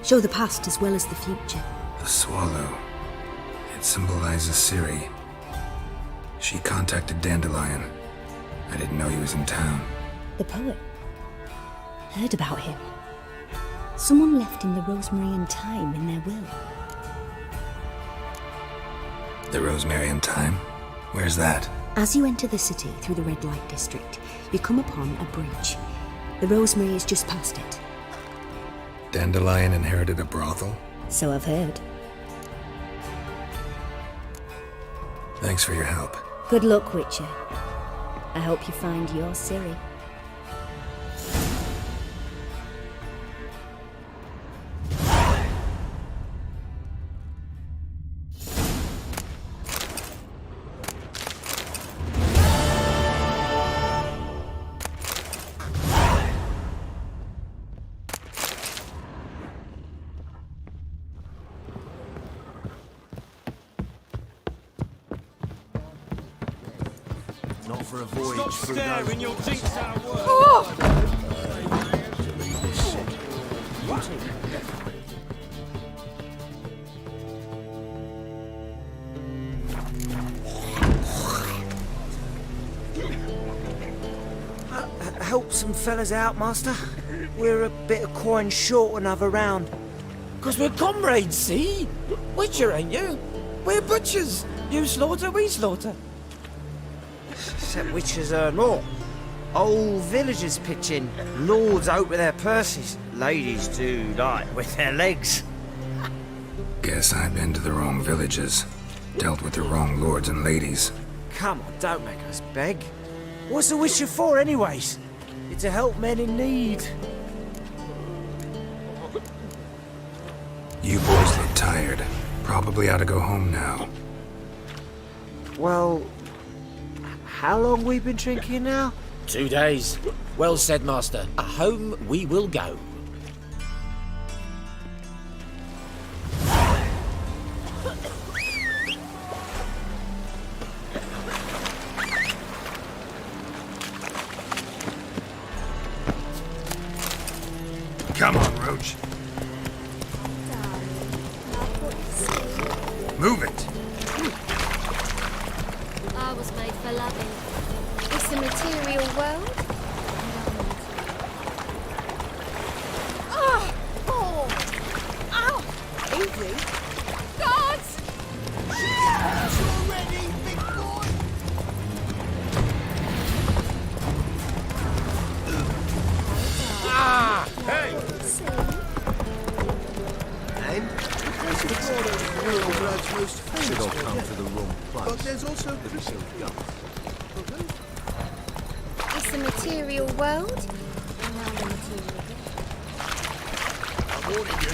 Show the past as well as the future. The swallow. It symbolizes Ciri. She contacted Dandelion. I didn't know he was in town. The poet. Heard about him. Someone left him the rosemary and thyme in their will. The rosemary and thyme? Where's that? As you enter the city through the red light district, you come upon a bridge. The rosemary is just past it. Dandelion inherited a brothel? So I've heard. Thanks for your help. Good luck, Witcher. I hope you find your Ciri. For a voyage. Stop staring, you'll jinx our work. Help some fellas out, master. We're a bit of coin short another round. 'Cause we're comrades, see? Witcher, ain't you? We're butchers. You slaughter, we slaughter. Except witches earn more. Old villagers pitch in. Lords out with their purses. Ladies do like with their legs. Guess I've been to the wrong villages. Dealt with the wrong lords and ladies. Come on, don't make us beg. What's a witcher for, anyways? It's to help men in need. You boys look tired. Probably ought to go home now. Well, how long we been drinking now? 2 days. Well said, master. Home we will go. Come on, Roach. Move it. I was made for loving. It's the material world. Oh! Ow! Easy. material world. Now the material world. I'm warning you.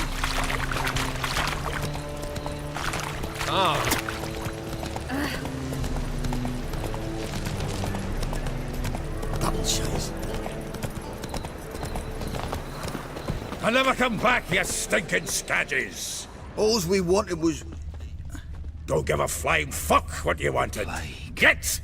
Ah. Double chase. I'll never come back, you stinking stagges. Alls we wanted was... Don't give a flying fuck what you wanted. Get!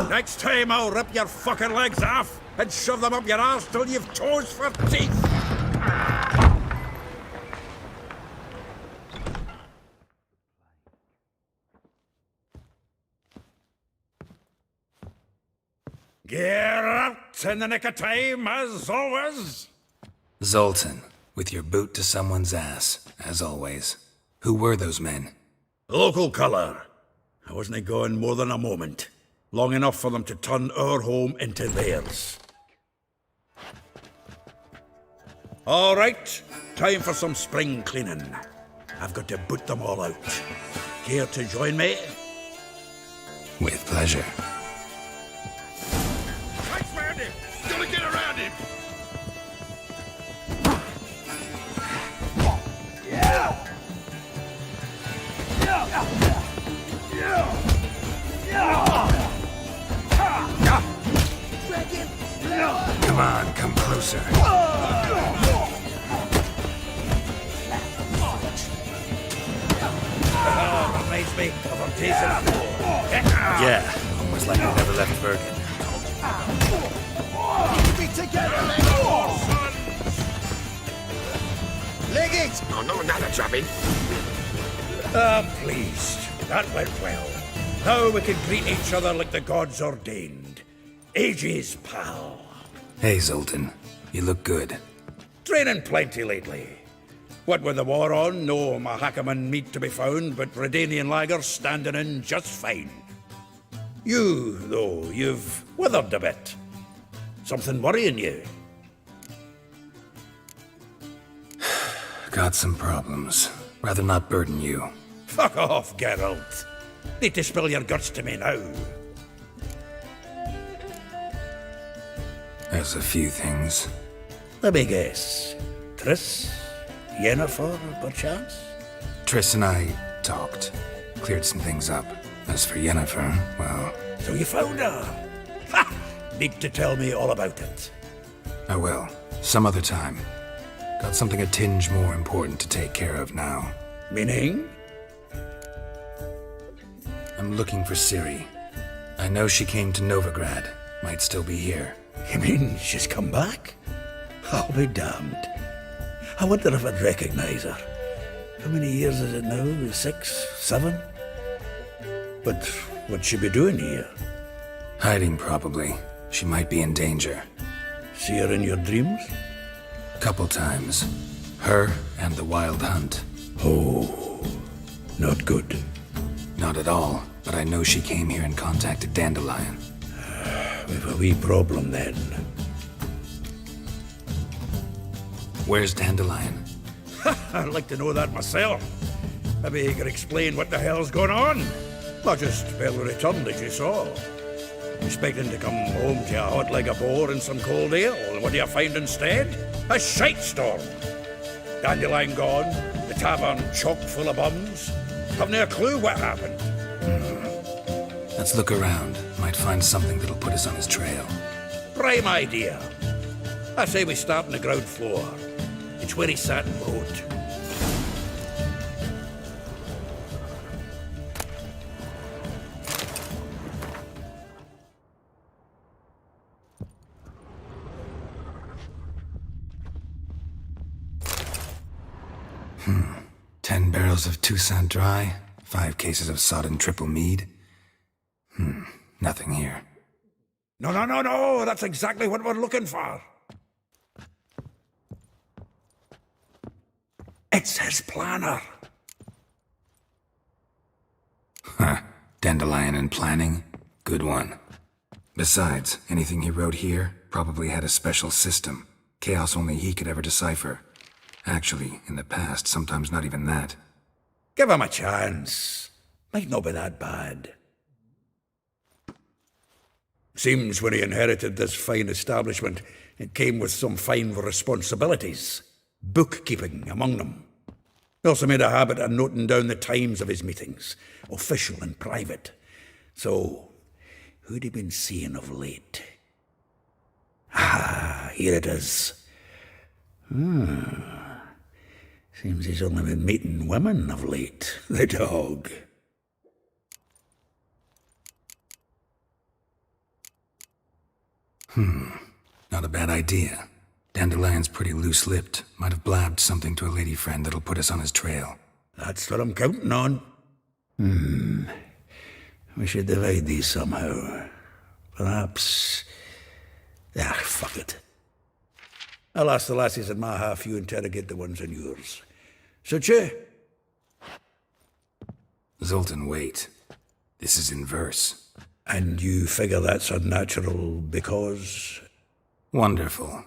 Next time I'll rip your fucking legs off and shove them up your arse till you've toes for teeth. Get out in the nick of time, as always. Zoltan, with your boot to someone's ass, as always. Who were those men? Local colour. I wasn't gone more than a moment. Long enough for them to turn our home into theirs. All right, time for some spring cleaning. I've got to boot them all out. Care to join me? With pleasure. Thanks, Randy! Gonna get around him! Come on, come closer. Reminds me of a decent Yeah, almost like I never left Bergen. Be together, Leg it! Oh, no, another drubbing. I'm pleased. That went well. Now we can greet each other like the gods ordained. Ages, pal. Hey, Zoltan. You look good. Training plenty lately. What with the war on, no Mahakaman meat to be found, but Redanian lagers standing in just fine. You, though, you've withered a bit. Something worrying you? Got some problems. Rather not burden you. Fuck off, Geralt. Need to spill your guts to me now. There's a few things. Let me guess. Triss? Yennefer, perchance? Triss and I talked. Cleared some things up. As for Yennefer, well... So you found her? Ha! Need to tell me all about it. I will. Some other time. Got something a tinge more important to take care of now. Meaning? I'm looking for Ciri. I know she came to Novigrad. Might still be here. You mean she's come back? I'll be damned. I wonder if I'd recognize her. How many years is it now? 6, 7? But what'd she be doing here? Hiding, probably. She might be in danger. See her in your dreams? Couple times. Her and the Wild Hunt. Oh, not good. Not at all, but I know she came here and contacted Dandelion. We've a wee problem then. Where's Dandelion? I'd like to know that myself. Maybe you could explain what the hell's going on. Not just barely returned as you saw. Expecting to come home to a hot leg of boar and some cold ale, and what do you find instead? A shite storm. Dandelion gone, the tavern chock full of bums. Haven't a clue what happened. Let's look around. Might find something that'll put us on his trail. Prime idea. I say we start on the ground floor. It's where he sat and wrote. Hmm. 10 barrels of Toussaint Dry, 5 cases of sodden triple mead. Nothing here. No, that's exactly what we're looking for. It's his planner. Huh. Dandelion and planning? Good one. Besides, anything he wrote here probably had a special system. Chaos only he could ever decipher. Actually, in the past, sometimes not even that. Give him a chance. Might not be that bad. Seems when he inherited this fine establishment, it came with some fine responsibilities. Bookkeeping among them. He also made a habit of noting down the times of his meetings, official and private. So, who'd he been seeing of late? Ah, here it is. Seems he's only been meeting women of late, the dog. Not a bad idea. Dandelion's pretty loose-lipped. Might have blabbed something to a lady friend that'll put us on his trail. That's what I'm counting on. We should divide these somehow. Perhaps... fuck it. I'll ask the lassies in my half, you interrogate the ones in yours. Suit you? Zoltan, wait. This is in verse. And you figure that's unnatural because... Wonderful.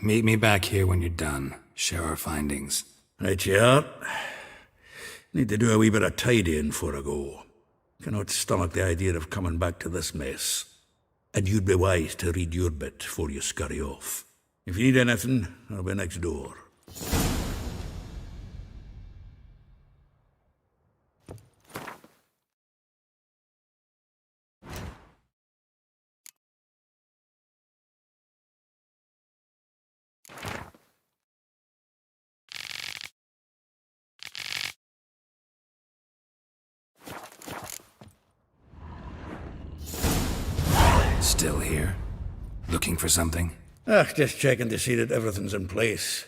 Meet me back here when you're done. Share our findings. Right you are. Need to do a wee bit of tidying before I go. Cannot stomach the idea of coming back to this mess. And you'd be wise to read your bit before you scurry off. If you need anything, I'll be next door. Still here? Looking for something? Just checking to see that everything's in place.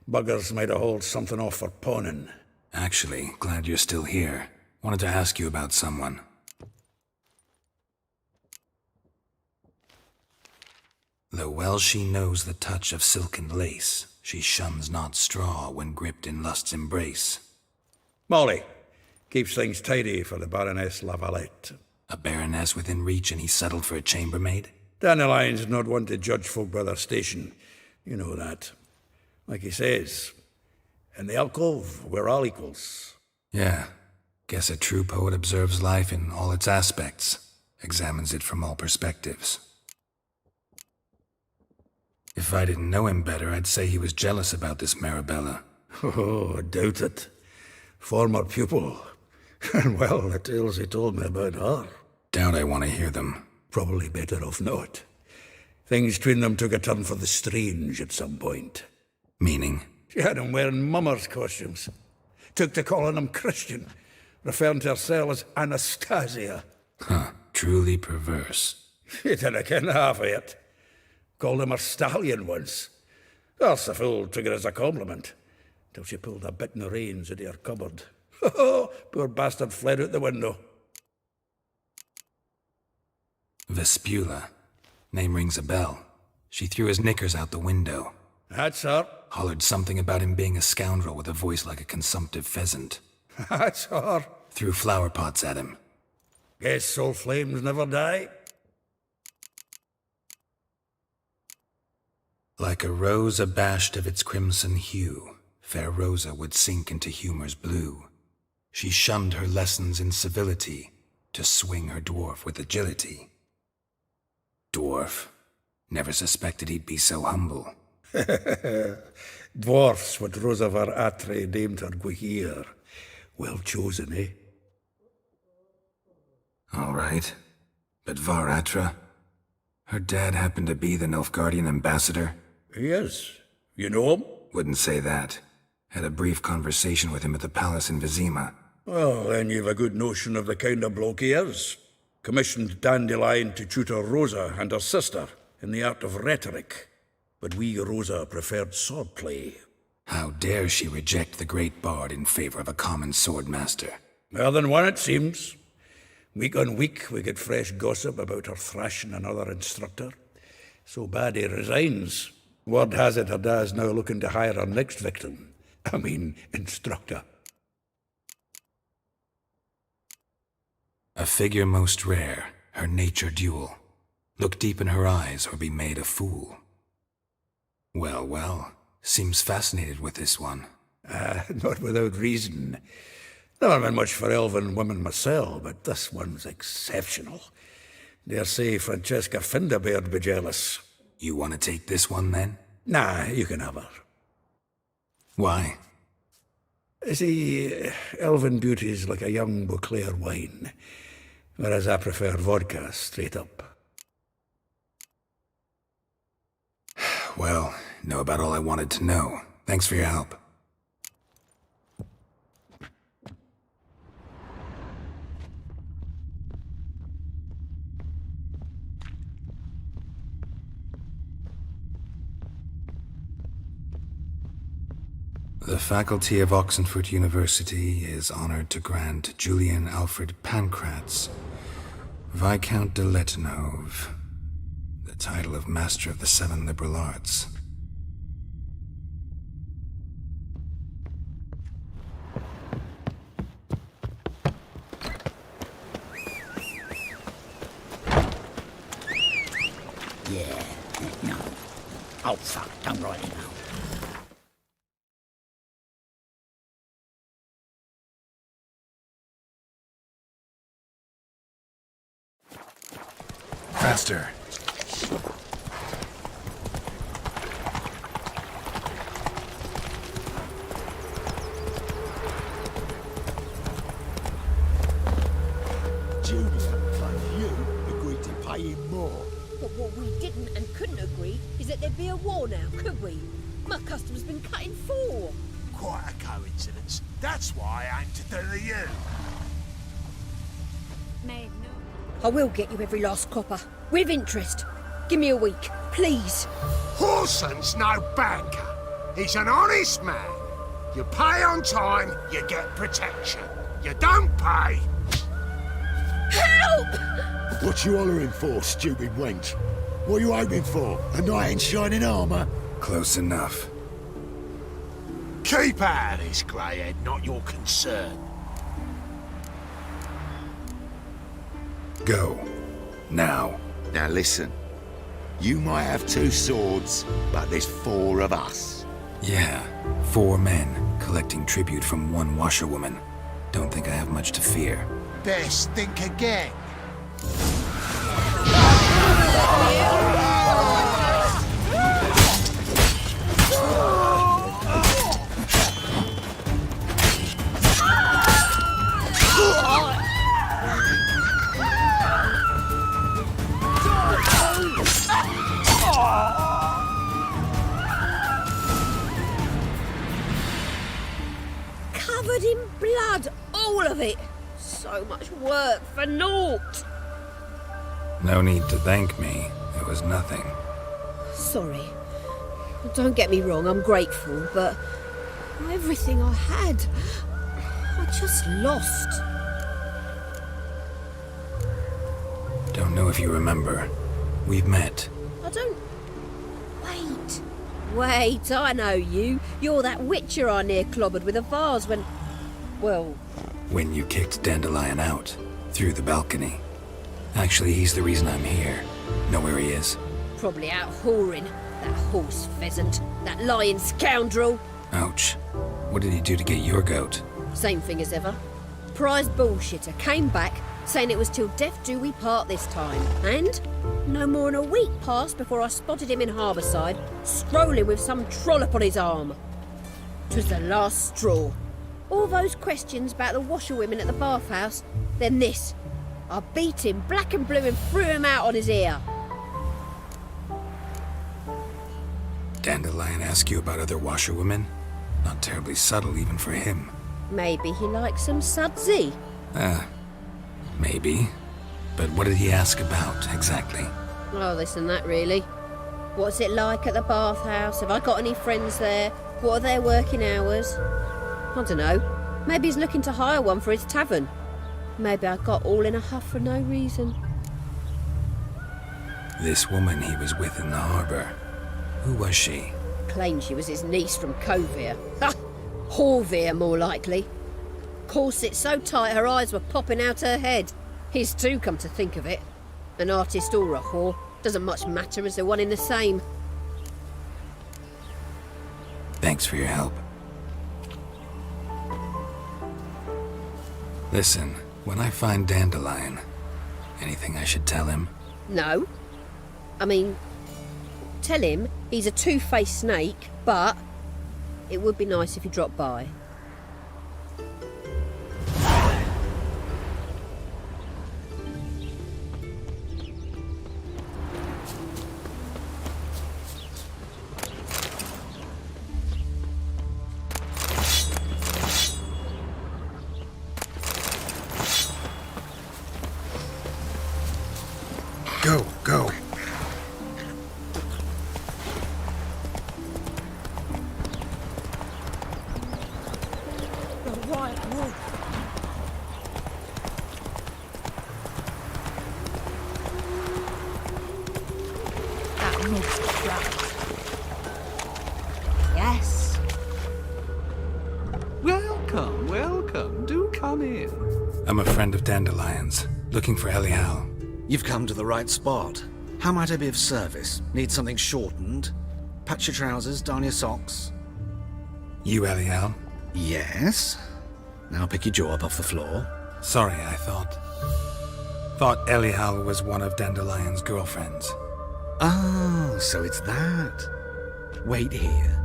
Buggers might have hauled something off for pawning. Actually, glad you're still here. Wanted to ask you about someone. Though well she knows the touch of silken lace, she shuns not straw when gripped in lust's embrace. Molly. Keeps things tidy for the Baroness Lavalette. A baroness within reach and he settled for a chambermaid? Dandelion's not one to judge folk by their station. You know that. Like he says, in the alcove, we're all equals. Yeah. Guess a true poet observes life in all its aspects, examines it from all perspectives. If I didn't know him better, I'd say he was jealous about this Marabella. Oh, I doubt it. Former pupil. And well, the tales he told me about her. Doubt I want to hear them. Probably better off not. Things between them took a turn for the strange at some point. Meaning? She had him wearing mummers' costumes. Took to calling him Christian, referring to herself as Anastasia. Truly perverse. She didn't ken half of it. Called him her stallion once. That's the fool took it as a compliment, till she pulled a bit in the reins into her cupboard. Poor bastard fled out the window. Vespula. Name rings a bell. She threw his knickers out the window. That's her. Hollered something about him being a scoundrel with a voice like a consumptive pheasant. That's her. Threw flower pots at him. Guess soul flames never die. Like a rose abashed of its crimson hue, fair Rosa would sink into humor's blue. She shunned her lessons in civility to swing her dwarf with agility. Dwarf. Never suspected he'd be so humble. Dwarfs what Rosa var Attre named her Guihir. Well chosen, eh? All right. But var Attre? Her dad happened to be the Nilfgaardian ambassador? He is. You know him? Wouldn't say that. Had a brief conversation with him at the palace in Vizima. Well, then you've a good notion of the kind of bloke he is. Commissioned Dandelion to tutor Rosa and her sister in the art of rhetoric. But we Rosa preferred swordplay. How dare she reject the great bard in favor of a common swordmaster? More than one, it seems. Week on week, we get fresh gossip about her thrashing another instructor. So bad he resigns. Word has it her dad's now looking to hire her next victim. I mean, instructor. A figure most rare, her nature dual. Look deep in her eyes or be made a fool. Well, well, Seems fascinated with this one. Not without reason. Never been much for elven women myself, but this one's exceptional. Dare say Francesca Finderbeard'd be jealous. You want to take this one, then? Nah, you can have her. Why? See, elven beauty's like a young Beauclair wine, whereas I prefer vodka straight up. Well, know about all I wanted to know. Thanks for your help. The faculty of Oxenford University is honored to grant Julian Alfred Pancratz, Viscount de Letenhove, the title of Master of the Seven Liberal Arts. Yeah, no. Oh, fuck, don't write it now. Faster. Julian claims you agreed to pay him more. But what we didn't and couldn't agree is that there'd be a war now, could we? My customer's been cut in four. Quite a coincidence. That's why I aim to do to you. I will get you every last copper, with interest. Give me a week, please. Horson's no banker. He's an honest man. You pay on time, you get protection. You don't pay... Help! What you hollering for, stupid wench? What you hoping for? A knight in shining armour? Close enough. Keep out of this, greyhead, not your concern. Go. Now. Now listen. You might have two swords, but there's four of us. Yeah, 4 men collecting tribute from one washerwoman. Don't think I have much to fear. Best think again. Covered in blood, all of it. So much work for naught. No need to thank me. It was nothing. Sorry. Don't get me wrong, I'm grateful, but everything I had, I just lost. Don't know if you remember. We've met. I don't... Wait, I know you. You're that witcher I near clobbered with a vase when... Well... When you kicked Dandelion out. Through the balcony. Actually, he's the reason I'm here. Know where he is? Probably out whoring. That horse pheasant. That lying scoundrel. Ouch. What did he do to get your goat? Same thing as ever. Prize bullshitter came back, saying it was till death do we part this time. And no more than a week passed before I spotted him in Harbourside, strolling with some trollop on his arm. 'Twas the last straw. All those questions about the washerwomen at the bathhouse, then this. I beat him black and blue and threw him out on his ear. Dandelion ask you about other washerwomen? Not terribly subtle even for him. Maybe he likes some sudsy. Maybe. But what did he ask about, exactly? Oh, this and that, really. What's it like at the bathhouse? Have I got any friends there? What are their working hours? I don't know. Maybe he's looking to hire one for his tavern. Maybe I got all in a huff for no reason. This woman he was with in the harbour. Who was she? Claimed she was his niece from Kovir. Ha! Horvir, more likely. Corset so tight her eyes were popping out her head. His too, come to think of it. An artist or a whore. Doesn't much matter as they're one in the same. Thanks for your help. Listen, when I find Dandelion, anything I should tell him? No. I mean, tell him he's a two-faced snake, but it would be nice if he dropped by. Go, go. Yes. Welcome, welcome. Do come in. I'm a friend of Dandelion's, looking for Elihal. You've come to the right spot. How might I be of service? Need something shortened? Patch your trousers, darn your socks. You Elihal? Yes. Now pick your jaw up off the floor. Sorry, I thought Elihal was one of Dandelion's girlfriends. Oh, so it's that. Wait here.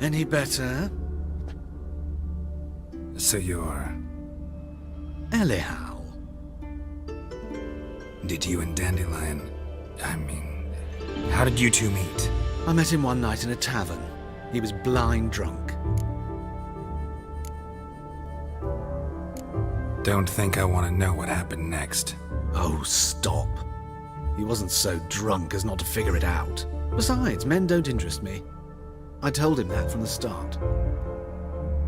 Any better? So you're... Elihal. Did you and Dandelion... how did you two meet? I met him one night in a tavern. He was blind drunk. Don't think I want to know what happened next. Oh, stop. He wasn't so drunk as not to figure it out. Besides, men don't interest me. I told him that from the start.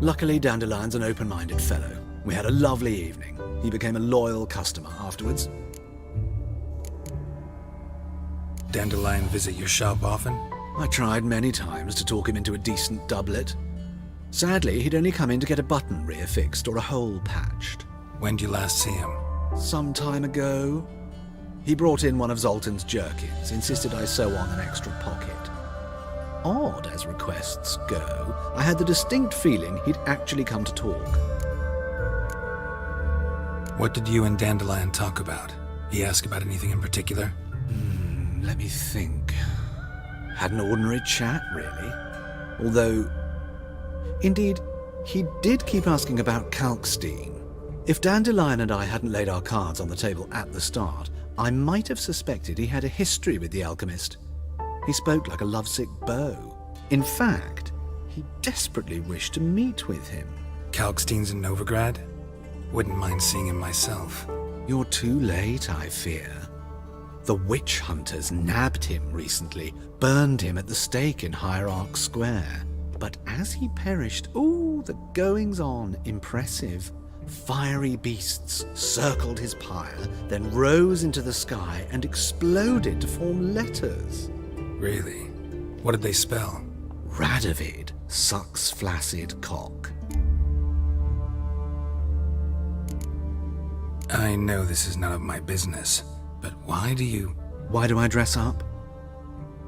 Luckily, Dandelion's an open-minded fellow. We had a lovely evening. He became a loyal customer afterwards. Dandelion visit your shop often? I tried many times to talk him into a decent doublet. Sadly, he'd only come in to get a button reaffixed or a hole patched. When did you last see him? Some time ago. He brought in one of Zoltan's jerkins, insisted I sew on an extra pocket. Odd as requests go, I had the distinct feeling he'd actually come to talk. What did you and Dandelion talk about? He asked about anything in particular? Let me think. Had an ordinary chat, really. Although, indeed, he did keep asking about Kalkstein. If Dandelion and I hadn't laid our cards on the table at the start, I might have suspected he had a history with the alchemist. He spoke like a lovesick beau. In fact, he desperately wished to meet with him. Kalkstein's in Novigrad? Wouldn't mind seeing him myself. You're too late, I fear. The witch hunters nabbed him recently, burned him at the stake in Hierarch Square. But as he perished, the goings-on impressive. Fiery beasts circled his pyre, then rose into the sky and exploded to form letters. Really? What did they spell? Radovid sucks flaccid cock. I know this is none of my business, but why do I dress up?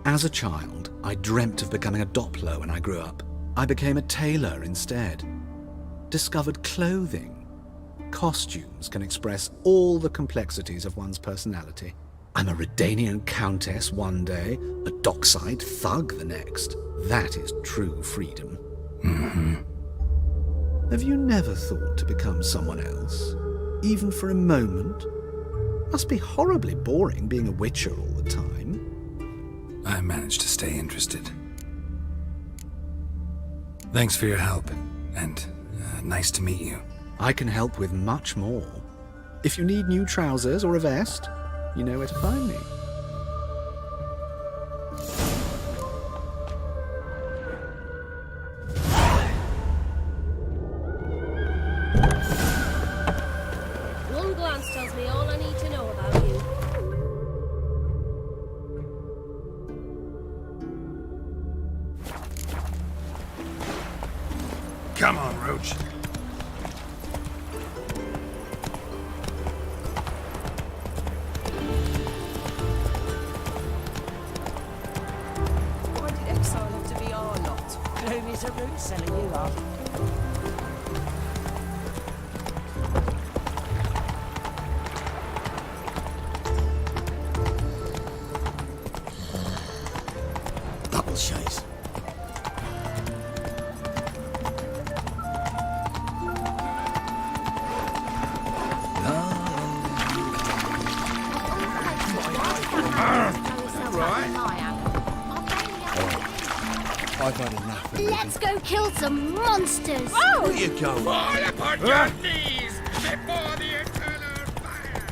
As a child, I dreamt of becoming a Doppler when I grew up. I became a tailor instead. Discovered clothing. Costumes can express all the complexities of one's personality. I'm a Redanian countess one day, a dockside thug the next. That is true freedom. Mm-hmm. Have you never thought to become someone else? Even for a moment? Must be horribly boring being a witcher all the time. I managed to stay interested. Thanks for your help, and nice to meet you. I can help with much more. If you need new trousers or a vest, you know where to find me. One glance tells me all I need to know about you. Come on, Roach. Bloody selling you are. Double chase. I've had enough. Let's go kill some monsters. Where you going? Fall upon your knees before the eternal fire!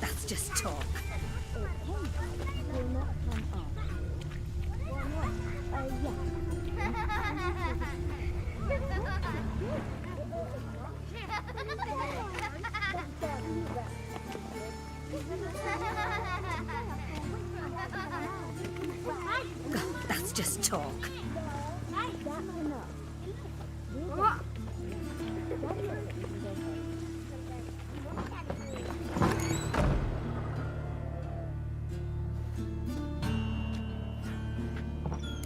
That's just talk. That's just talk.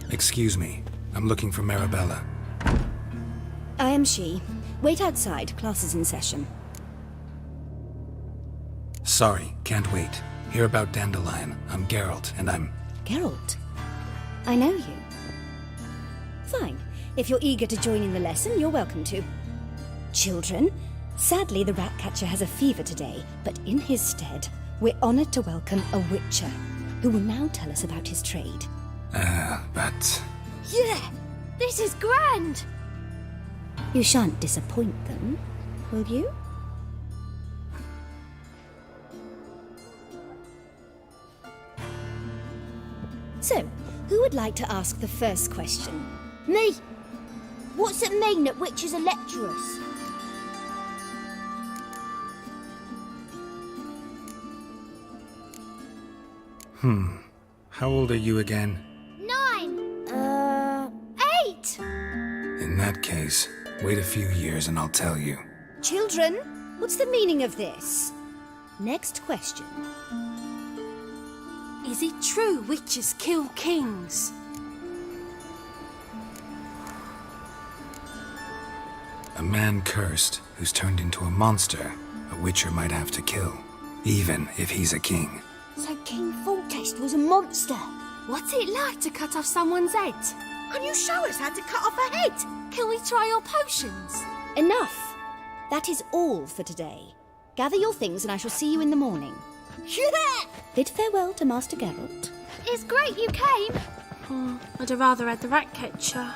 Excuse me. I'm looking for Marabella. I am she. Wait outside. Class is in session. Sorry, can't wait. Hear about Dandelion. I'm Geralt, and I'm... Geralt? I know you. Fine. If you're eager to join in the lesson, you're welcome to. Children, sadly the Ratcatcher has a fever today, but in his stead, we're honored to welcome a Witcher, who will now tell us about his trade. But... Yeah, this is grand. You shan't disappoint them, will you? So, who would like to ask the first question? Me. What's it mean that witches are lecturers? How old are you again? 9. 8. In that case, wait a few years and I'll tell you. Children, what's the meaning of this? Next question. Is it true witches kill kings? A man cursed who's turned into a monster, a witcher might have to kill, even if he's a king. So King Foltest was a monster. What's it like to cut off someone's head? Can you show us how to cut off a head? Can we try your potions? Enough. That is all for today. Gather your things and I shall see you in the morning. Yeah! Bid farewell to Master Geralt. It's great you came. Oh, I'd have rather had the Ratcatcher.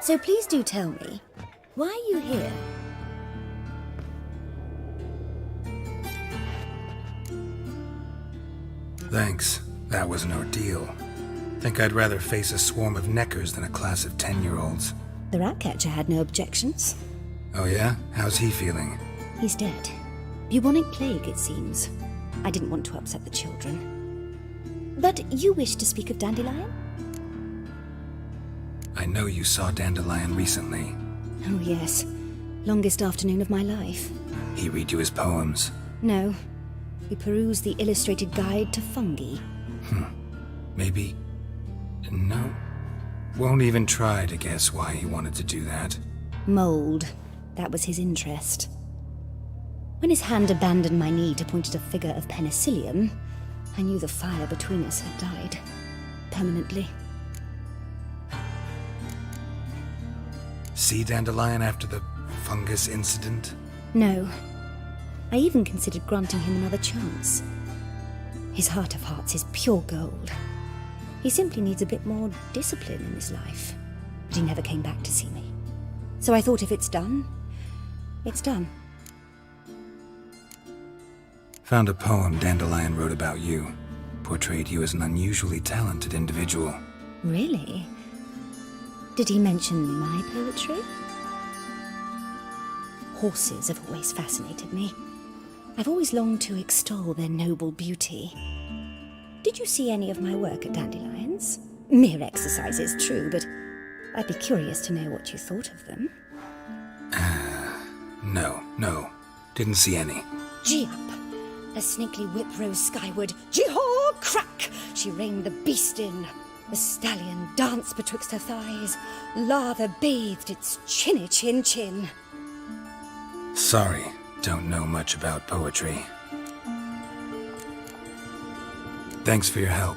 So please do tell me, why are you here? Thanks. That was an ordeal. Think I'd rather face a swarm of neckers than a class of 10-year-olds. The Ratcatcher had no objections. Oh yeah? How's he feeling? He's dead. Bubonic plague, it seems. I didn't want to upset the children. But you wish to speak of Dandelion? I know you saw Dandelion recently. Oh yes. Longest afternoon of my life. He read you his poems. No. We perused the illustrated guide to fungi. Maybe... No. Won't even try to guess why he wanted to do that. Mold. That was his interest. When his hand abandoned my knee to point at a figure of penicillium, I knew the fire between us had died. Permanently. See Dandelion after the fungus incident? No. I even considered granting him another chance. His heart of hearts is pure gold. He simply needs a bit more discipline in his life. But he never came back to see me. So I thought if it's done, it's done. Found a poem Dandelion wrote about you. Portrayed you as an unusually talented individual. Really? Did he mention my poetry? Horses have always fascinated me. I've always longed to extol their noble beauty. Did you see any of my work at Dandelions? Mere exercises, true, but I'd be curious to know what you thought of them. No. Didn't see any. Gee up! A snaky whip rose skyward. Gee-haw! Crack! She reined the beast in. The stallion danced betwixt her thighs. Lather bathed its chinny chin. Sorry, don't know much about poetry. Thanks for your help.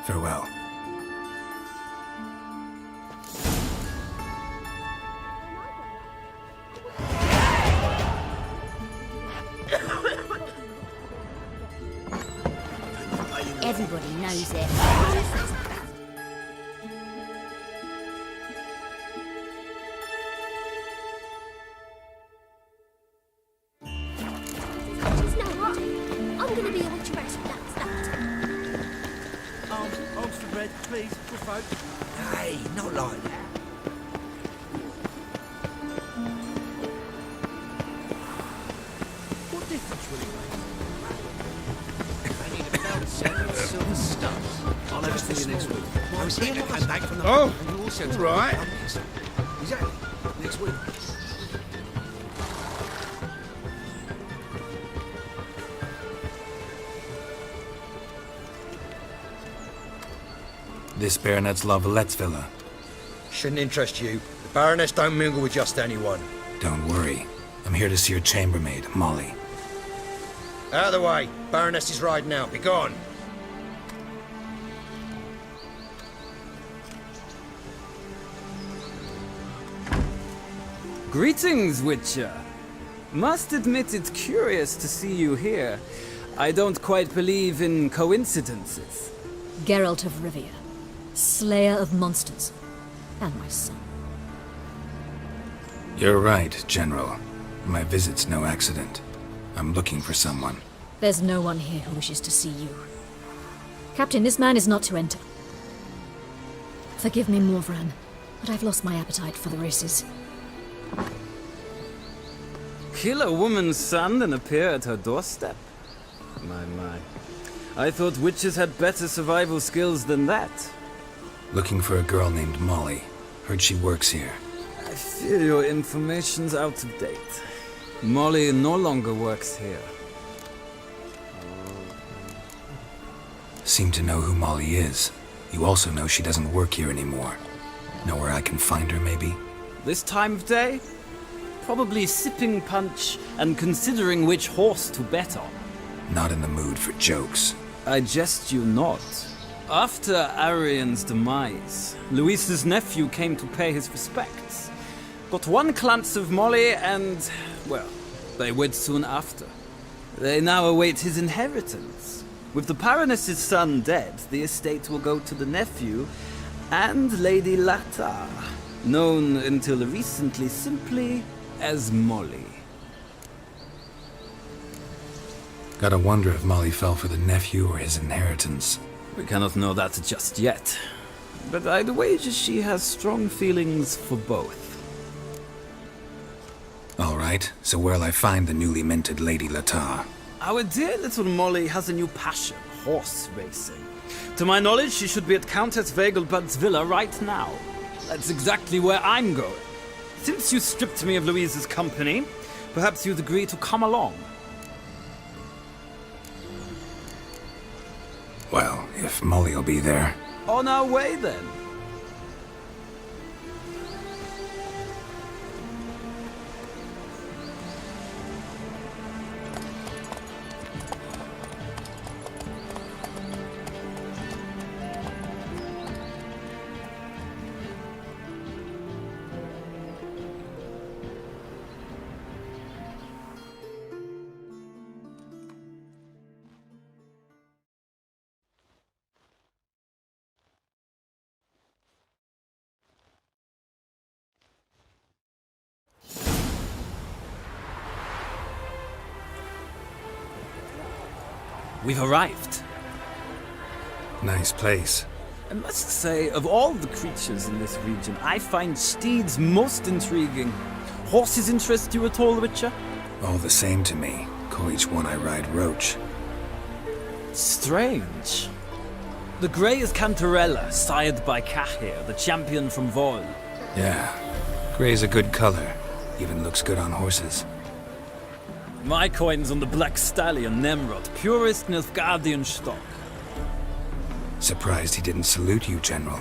Farewell. Everybody knows it. It's no right. I'm going to be a witch race, that's that. Arms for bread, please, for folk. Hey, not like that. What difference will it make? I need a belt set with silver studs. I'll have it for you next week. I was here when I came back from the... Oh, and you also all right. Exactly. Next week. This Baronet's La Vallette's villa. Shouldn't interest you. The Baroness don't mingle with just anyone. Don't worry. I'm here to see your chambermaid, Molly. Out of the way. Baroness is riding out. Be gone. Greetings, Witcher. Must admit it's curious to see you here. I don't quite believe in coincidences. Geralt of Rivia, slayer of monsters, and my son. You're right, General. My visit's no accident. I'm looking for someone. There's no one here who wishes to see you. Captain, this man is not to enter. Forgive me, Morvran, but I've lost my appetite for the races. Kill a woman's son and appear at her doorstep? My. I thought witches had better survival skills than that. Looking for a girl named Molly. Heard she works here. I fear your information's out of date. Molly no longer works here. Seem to know who Molly is. You also know she doesn't work here anymore. Know where I can find her, maybe? This time of day? Probably sipping punch and considering which horse to bet on. Not in the mood for jokes. I jest you not. After Arian's demise, Luis's nephew came to pay his respects. Got one glance of Molly and, well, they wed soon after. They now await his inheritance. With the Baroness's son dead, the estate will go to the nephew and Lady Lata, known until recently simply as Molly. Gotta wonder if Molly fell for the nephew or his inheritance. We cannot know that just yet, but I'd wager she has strong feelings for both. All right, so where'll I find the newly minted Lady Lata? Our dear little Molly has a new passion, horse racing. To my knowledge, she should be at Countess Vegelbud's villa right now. That's exactly where I'm going. Since you stripped me of Louise's company, perhaps you'd agree to come along. Well, if Molly'll be there. On our way, then. We've arrived. Nice place. I must say, of all the creatures in this region, I find steeds most intriguing. Horses interest you at all, Witcher? All the same to me. Call each one I ride Roach. Strange. The grey is Cantarella, sired by Cahir, the champion from Vol. Yeah, grey's a good color. Even looks good on horses. My coin's on the Black Stallion, Nemrod, purest Nilfgaardian stock. Surprised he didn't salute you, General.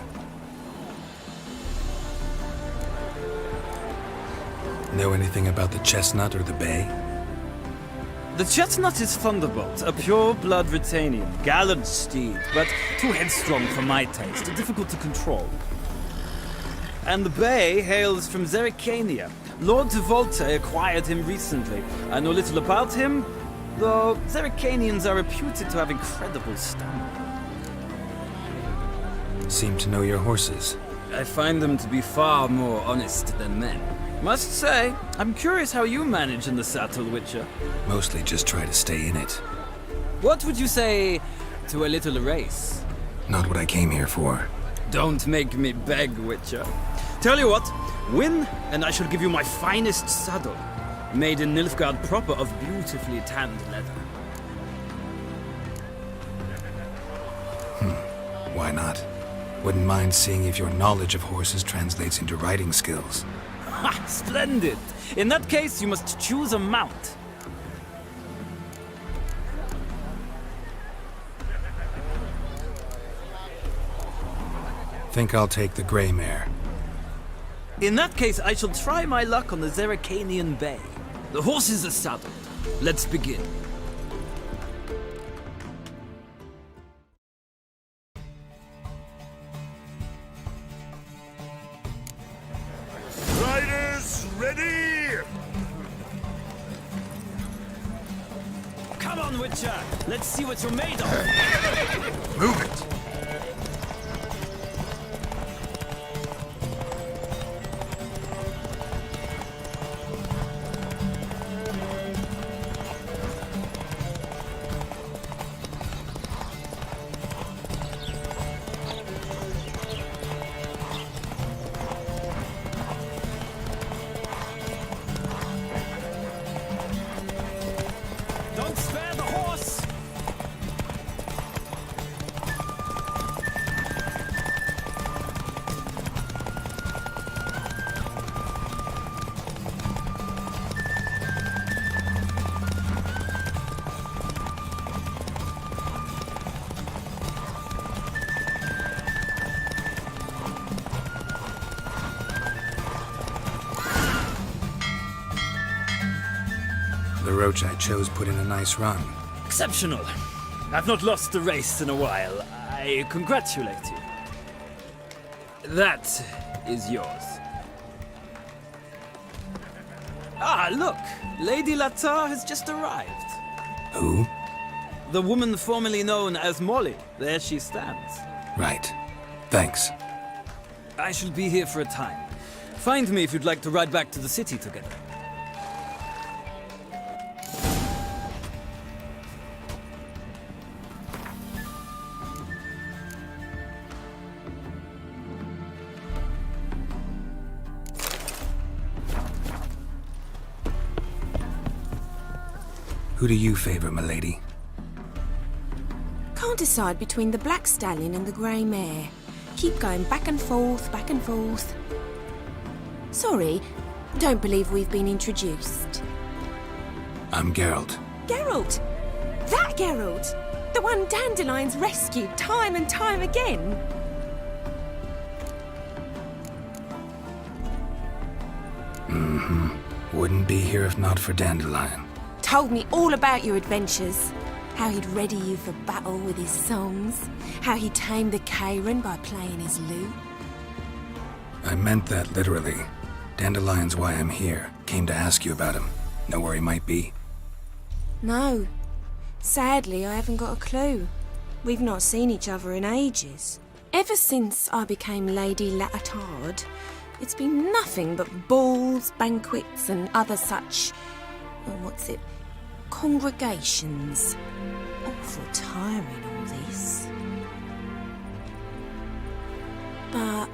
Know anything about the chestnut or the bay? The chestnut is Thunderbolt, a pure-blood Britannian, gallant steed, but too headstrong for my taste, difficult to control. And the bay hails from Zerrikania. Lord de Volte acquired him recently. I know little about him, though Zerrikanians are reputed to have incredible stamina. Seem to know your horses. I find them to be far more honest than men. Must say, I'm curious how you manage in the saddle, Witcher. Mostly just try to stay in it. What would you say to a little race? Not what I came here for. Don't make me beg, Witcher. Tell you what, win, and I shall give you my finest saddle, made in Nilfgaard proper of beautifully tanned leather. Why not? Wouldn't mind seeing if your knowledge of horses translates into riding skills. Ha! Splendid! In that case, you must choose a mount. Think I'll take the grey mare. In that case, I shall try my luck on the Zerrikanian Bay. The horses are saddled. Let's begin. Riders, ready! Come on, Witcher! Let's see what you're made of! Move it! Don't spare the horse! The roach I chose put in a nice run. Exceptional. I've not lost a race in a while. I congratulate you. That is yours. Ah, look! Lady Latar has just arrived. Who? The woman formerly known as Molly. There she stands. Right. Thanks. I shall be here for a time. Find me if you'd like to ride back to the city together. Who do you favor, milady? Can't decide between the Black Stallion and the Grey Mare. Keep going back and forth, back and forth. Sorry, don't believe we've been introduced. I'm Geralt. Geralt! That Geralt! The one Dandelion's rescued time and time again! Wouldn't be here if not for Dandelion. Told me all about your adventures. How he'd ready you for battle with his songs. How he tamed the Kairan by playing his lute. I meant that literally. Dandelion's why I'm here. Came to ask you about him. Know where he might be? No. Sadly, I haven't got a clue. We've not seen each other in ages. Ever since I became Lady Latard, it's been nothing but balls, banquets, and other such... congregations. Awful tiring, all this. But...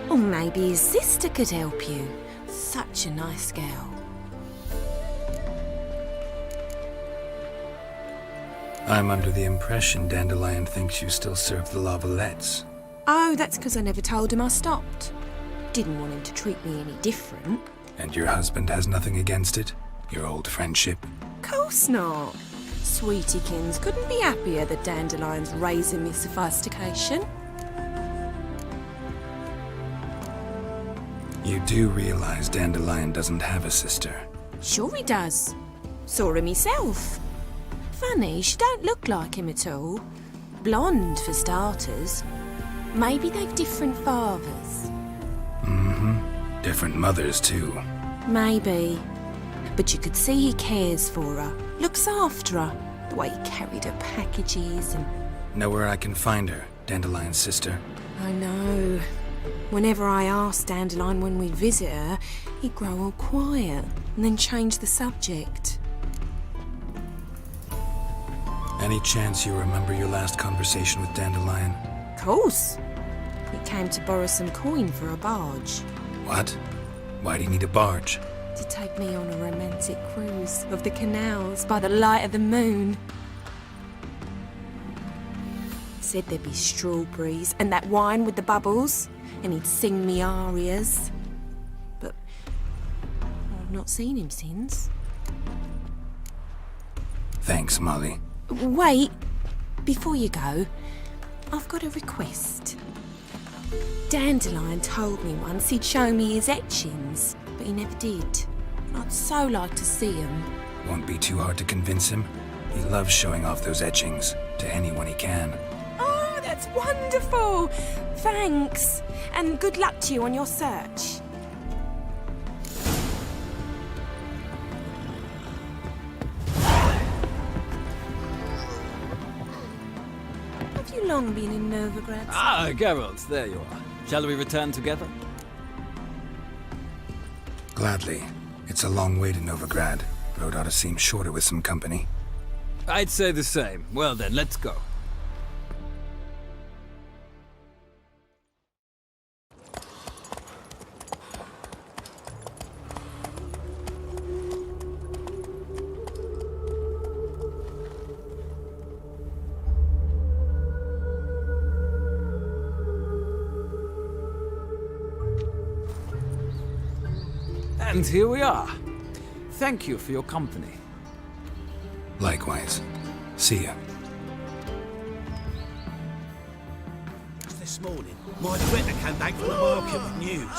or maybe his sister could help you. Such a nice girl. I'm under the impression Dandelion thinks you still serve the Lavalettes. Oh, that's because I never told him I stopped. Didn't want him to treat me any different. And your husband has nothing against it? Your old friendship? Course not. Sweetiekins couldn't be happier that Dandelion's raising me sophistication. You do realize Dandelion doesn't have a sister? Sure he does. Saw him myself. Funny, she don't look like him at all. Blonde, for starters. Maybe they've different fathers. Mm-hmm. Different mothers, too. Maybe. But you could see he cares for her. Looks after her. The way he carried her packages and... Know where I can find her, Dandelion's sister? I know. Whenever I asked Dandelion when we'd visit her, he'd grow all quiet and then change the subject. Any chance you remember your last conversation with Dandelion? Course. He came to borrow some coin for a barge. What? Why do you need a barge? To take me on a romantic cruise of the canals by the light of the moon. Said there'd be strawberries and that wine with the bubbles, and he'd sing me arias. But I've not seen him since. Thanks, Molly. Wait, before you go, I've got a request. Dandelion told me once he'd show me his etchings, but he never did. I'd so like to see them. Won't be too hard to convince him. He loves showing off those etchings to anyone he can. Oh, that's wonderful! Thanks, and good luck to you on your search. Have you long been in Novigrad? Ah, Geralt, there you are. Shall we return together? Gladly. It's a long way to Novigrad. Road ought to seem shorter with some company. I'd say the same. Well then, let's go. And here we are. Thank you for your company. Likewise. See ya. Just this morning, my critter came back from the market with news.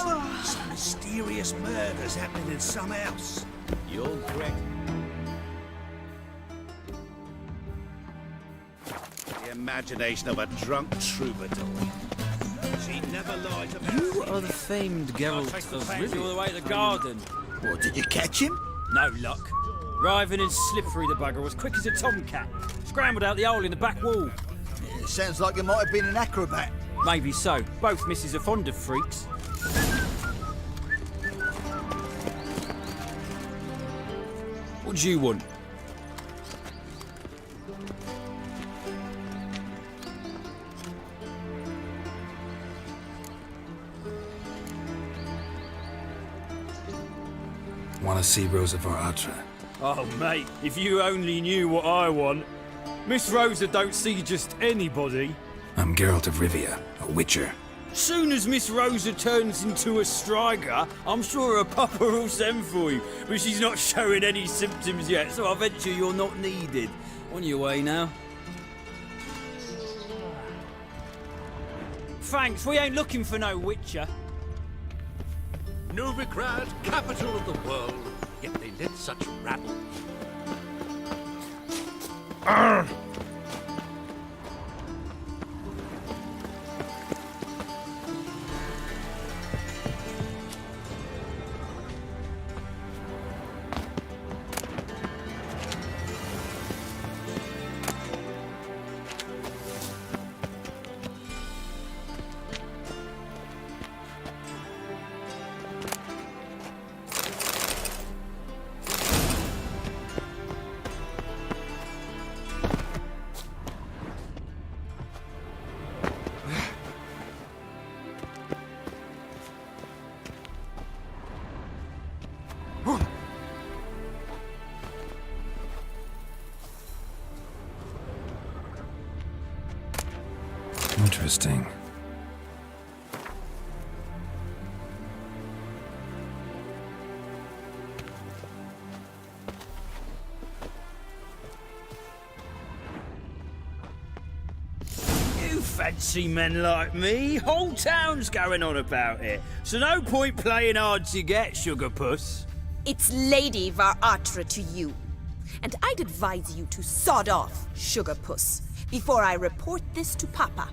Some mysterious murders happening in some house. You're correct. The imagination of a drunk troubadour. She never lies about... You are the famed Geralt of Rivia. All the way to the garden. What, did you catch him? No luck. Writhing and slippery, the bugger was quick as a tomcat. Scrambled out the hole in the back wall. It sounds like you might have been an acrobat. Maybe so. Both misses are fond of freaks. What do you want? Want to see Rosa for Attre? Oh, mate, if you only knew what I want. Miss Rosa don't see just anybody. I'm Geralt of Rivia, a witcher. Soon as Miss Rosa turns into a striker, I'm sure her papa will send for you. But she's not showing any symptoms yet, so I venture you're not needed. On your way now. Thanks, we ain't looking for no witcher. Novigrad, capital of the world, yet they let such rabble. Interesting. You fancy men like me? Whole town's going on about it. So no point playing hard to get, sugar puss. It's Lady Var Attre to you. And I'd advise you to sod off, sugar puss, before I report this to Papa.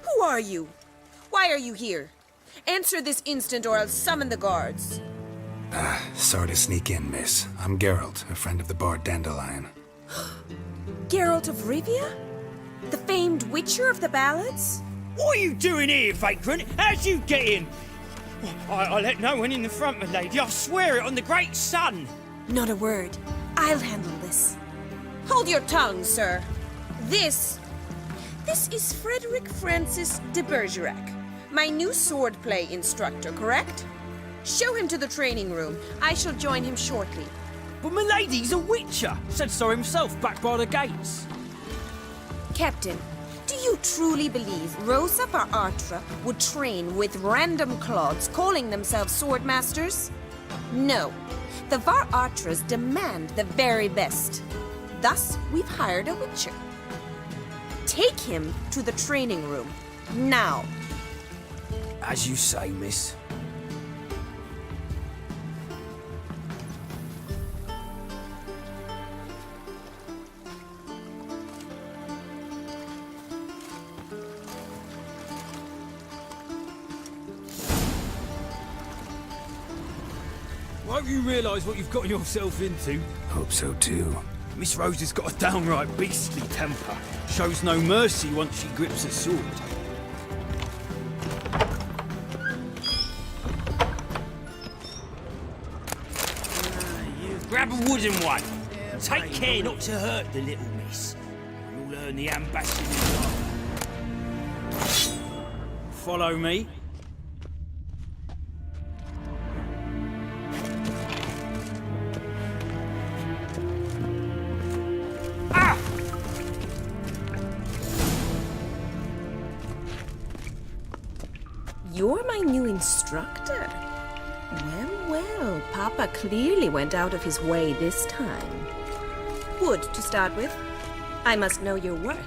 Who are you? Why are you here? Answer this instant or I'll summon the guards. Sorry to sneak in, miss. I'm Geralt, a friend of the bard Dandelion. Geralt of Rivia? The famed witcher of the ballads? What are you doing here, vagrant? How'd you get in? I let no one in the front, my lady. I swear it on the great sun. Not a word. I'll handle this. Hold your tongue, sir. This is Frederick Francis de Bergerac, my new swordplay instructor, correct? Show him to the training room. I shall join him shortly. But my lady's a witcher. Said so himself back by the gates. Captain, do you truly believe Rosa Var Attre would train with random clods calling themselves swordmasters? No. The Var Attres demand the very best. Thus, we've hired a witcher. Take him to the training room. Now. As you say, miss. Won't you realise what you've gotten yourself into? Hope so too. Miss Rosa's got a downright beastly temper. Shows no mercy once she grips a sword. You grab a wooden one. Take care not to hurt the little miss. You'll earn the ambassador's love. Follow me. You're my new instructor? Well, Papa clearly went out of his way this time. Wood, to start with. I must know your worth.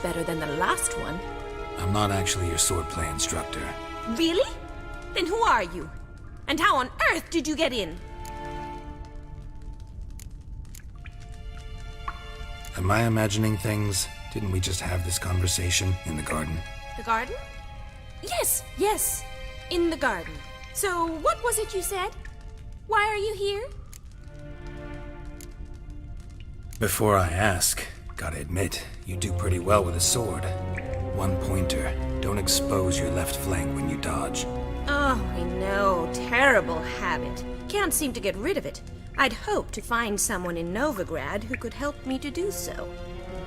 Better than the last one. I'm not actually your swordplay instructor. Really? Then who are you? And how on earth did you get in? Am I imagining things? Didn't we just have this conversation in the garden? The garden? Yes. In the garden. So, what was it you said? Why are you here? Before I ask, gotta admit, you do pretty well with a sword. One pointer. Don't expose your left flank when you dodge. Oh, I know. Terrible habit. Can't seem to get rid of it. I'd hoped to find someone in Novigrad who could help me to do so.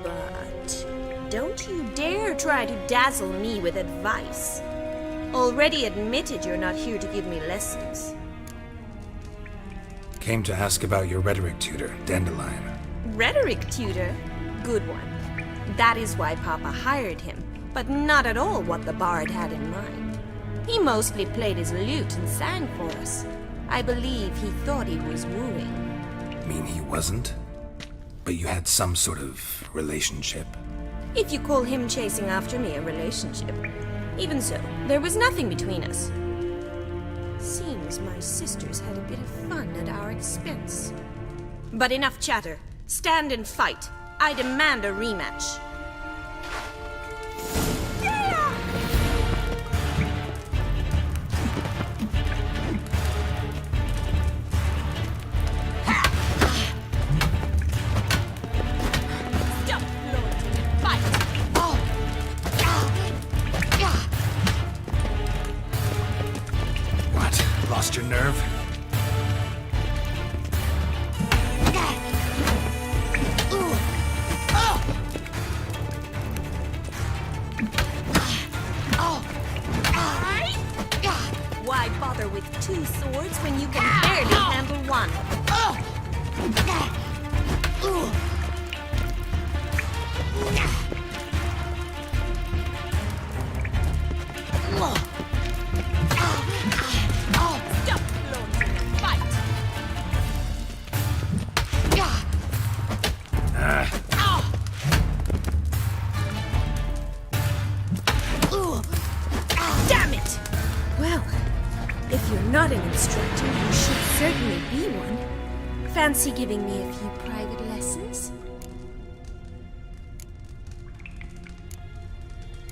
But don't you dare try to dazzle me with advice. Already admitted you're not here to give me lessons. Came to ask about your rhetoric tutor, Dandelion. Rhetoric tutor? Good one. That is why Papa hired him, but not at all what the bard had in mind. He mostly played his lute and sang for us. I believe he thought he was wooing. Mean he wasn't? But you had some sort of relationship? If you call him chasing after me a relationship. Even so, there was nothing between us. Seems my sisters had a bit of fun at our expense. But enough chatter. Stand and fight. I demand a rematch. Lost your nerve? Why bother with two swords when you can barely handle one? Damn it! Well, if you're not an instructor, you should certainly be one. Fancy giving me a few private lessons?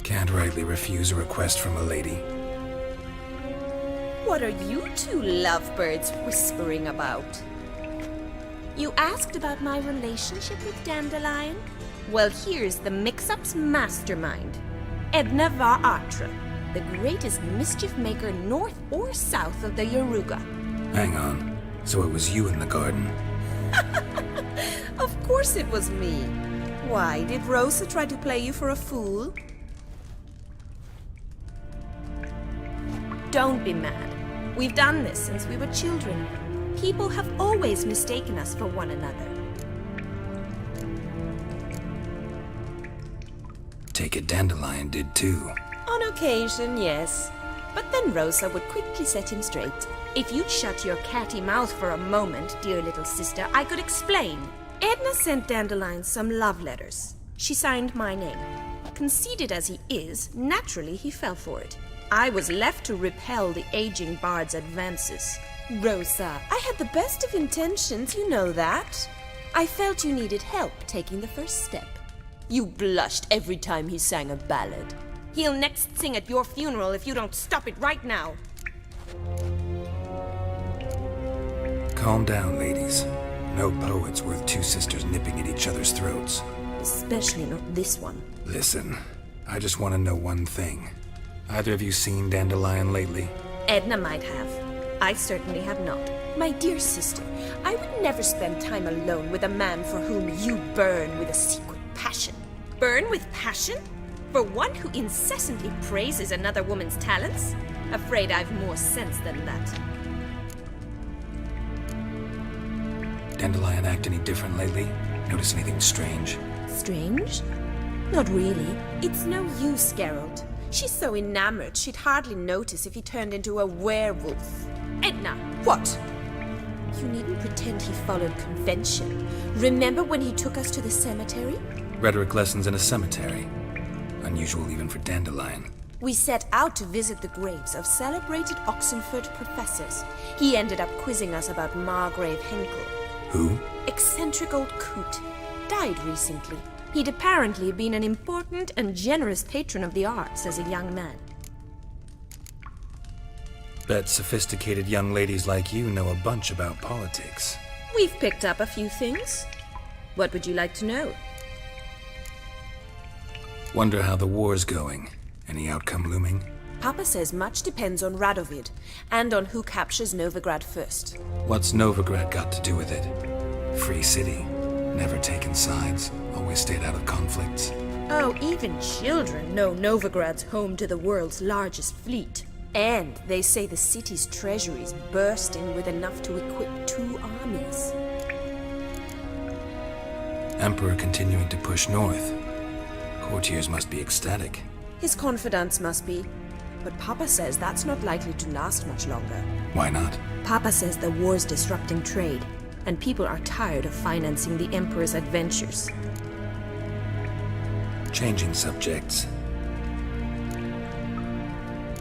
Can't rightly refuse a request from a lady. What are you two lovebirds whispering about? You asked about my relationship with Dandelion? Well, here's the mix-up's mastermind. Edna var Attre, the greatest mischief maker north or south of the Yaruga. Hang on. So it was you in the garden? Of course it was me. Why, did Rosa try to play you for a fool? Don't be mad. We've done this since we were children. People have always mistaken us for one another. Take it Dandelion did too. On occasion, yes. But then Rosa would quickly set him straight. If you'd shut your catty mouth for a moment, dear little sister, I could explain. Edna sent Dandelion some love letters. She signed my name. Conceited as he is, naturally he fell for it. I was left to repel the aging bard's advances. Rosa, I had the best of intentions, you know that. I felt you needed help taking the first step. You blushed every time he sang a ballad. He'll next sing at your funeral if you don't stop it right now. Calm down, ladies. No poet's worth two sisters nipping at each other's throats. Especially not this one. Listen, I just want to know one thing. Either of you seen Dandelion lately? Edna might have. I certainly have not. My dear sister, I would never spend time alone with a man for whom you burn with a secret passion. Burn with passion? For one who incessantly praises another woman's talents? Afraid I've more sense than that. Dandelion act any different lately? Notice anything strange? Strange? Not really. It's no use, Geralt. She's so enamored she'd hardly notice if he turned into a werewolf. Edna, what? You needn't pretend he followed convention. Remember when he took us to the cemetery? Rhetoric lessons in a cemetery. Unusual even for Dandelion. We set out to visit the graves of celebrated Oxenford professors. He ended up quizzing us about Margrave Henkel. Who? Eccentric old coot. Died recently. He'd apparently been an important and generous patron of the arts as a young man. Bet sophisticated young ladies like you know a bunch about politics. We've picked up a few things. What would you like to know? Wonder how the war's going. Any outcome looming? Papa says much depends on Radovid, and on who captures Novigrad first. What's Novigrad got to do with it? Free city. Never taken sides. Always stayed out of conflicts. Oh, even children know Novigrad's home to the world's largest fleet. And they say the city's treasury's bursting with enough to equip 2 armies. Emperor continuing to push north. Courtiers must be ecstatic. His confidants must be. but Papa says that's not likely to last much longer. Why not? Papa says the war's disrupting trade, and people are tired of financing the Emperor's adventures. Changing subjects.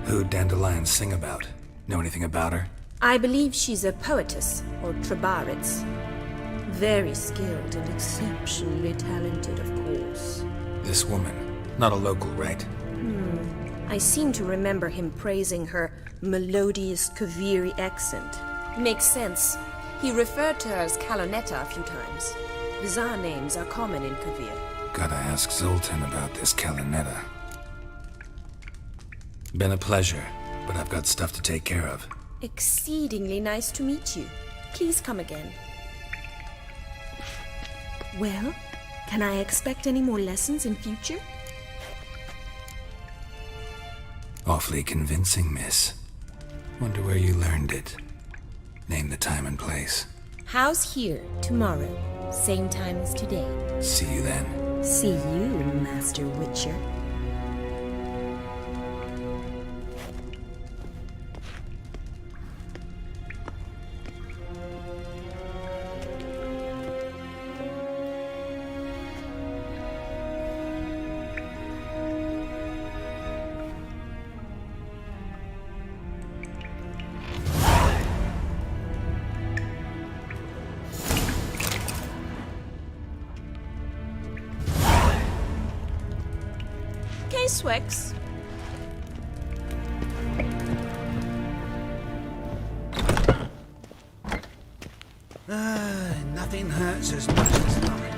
Who'd dandelions sing about? Know anything about her? I believe she's a poetess, or Trebaritz. Very skilled and exceptionally talented, of course. This woman. Not a local, right? I seem to remember him praising her melodious Kaviri accent. Makes sense. He referred to her as Kalonetta a few times. Bizarre names are common in Kavir. Gotta ask Zoltan about this Kalonetta. Been a pleasure, but I've got stuff to take care of. Exceedingly nice to meet you. Please come again. Well, can I expect any more lessons in future? Awfully convincing, miss. Wonder where you learned it. Name the time and place. House here, tomorrow. Same time as today. See you then. See you, Master Witcher. Swix. Nothing hurts as much as lying.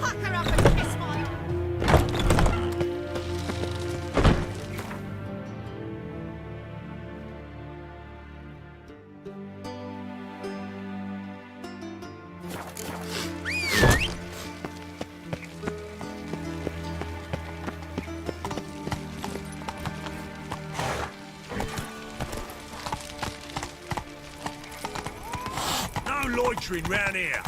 Pucker up and kiss my... Loitering round here.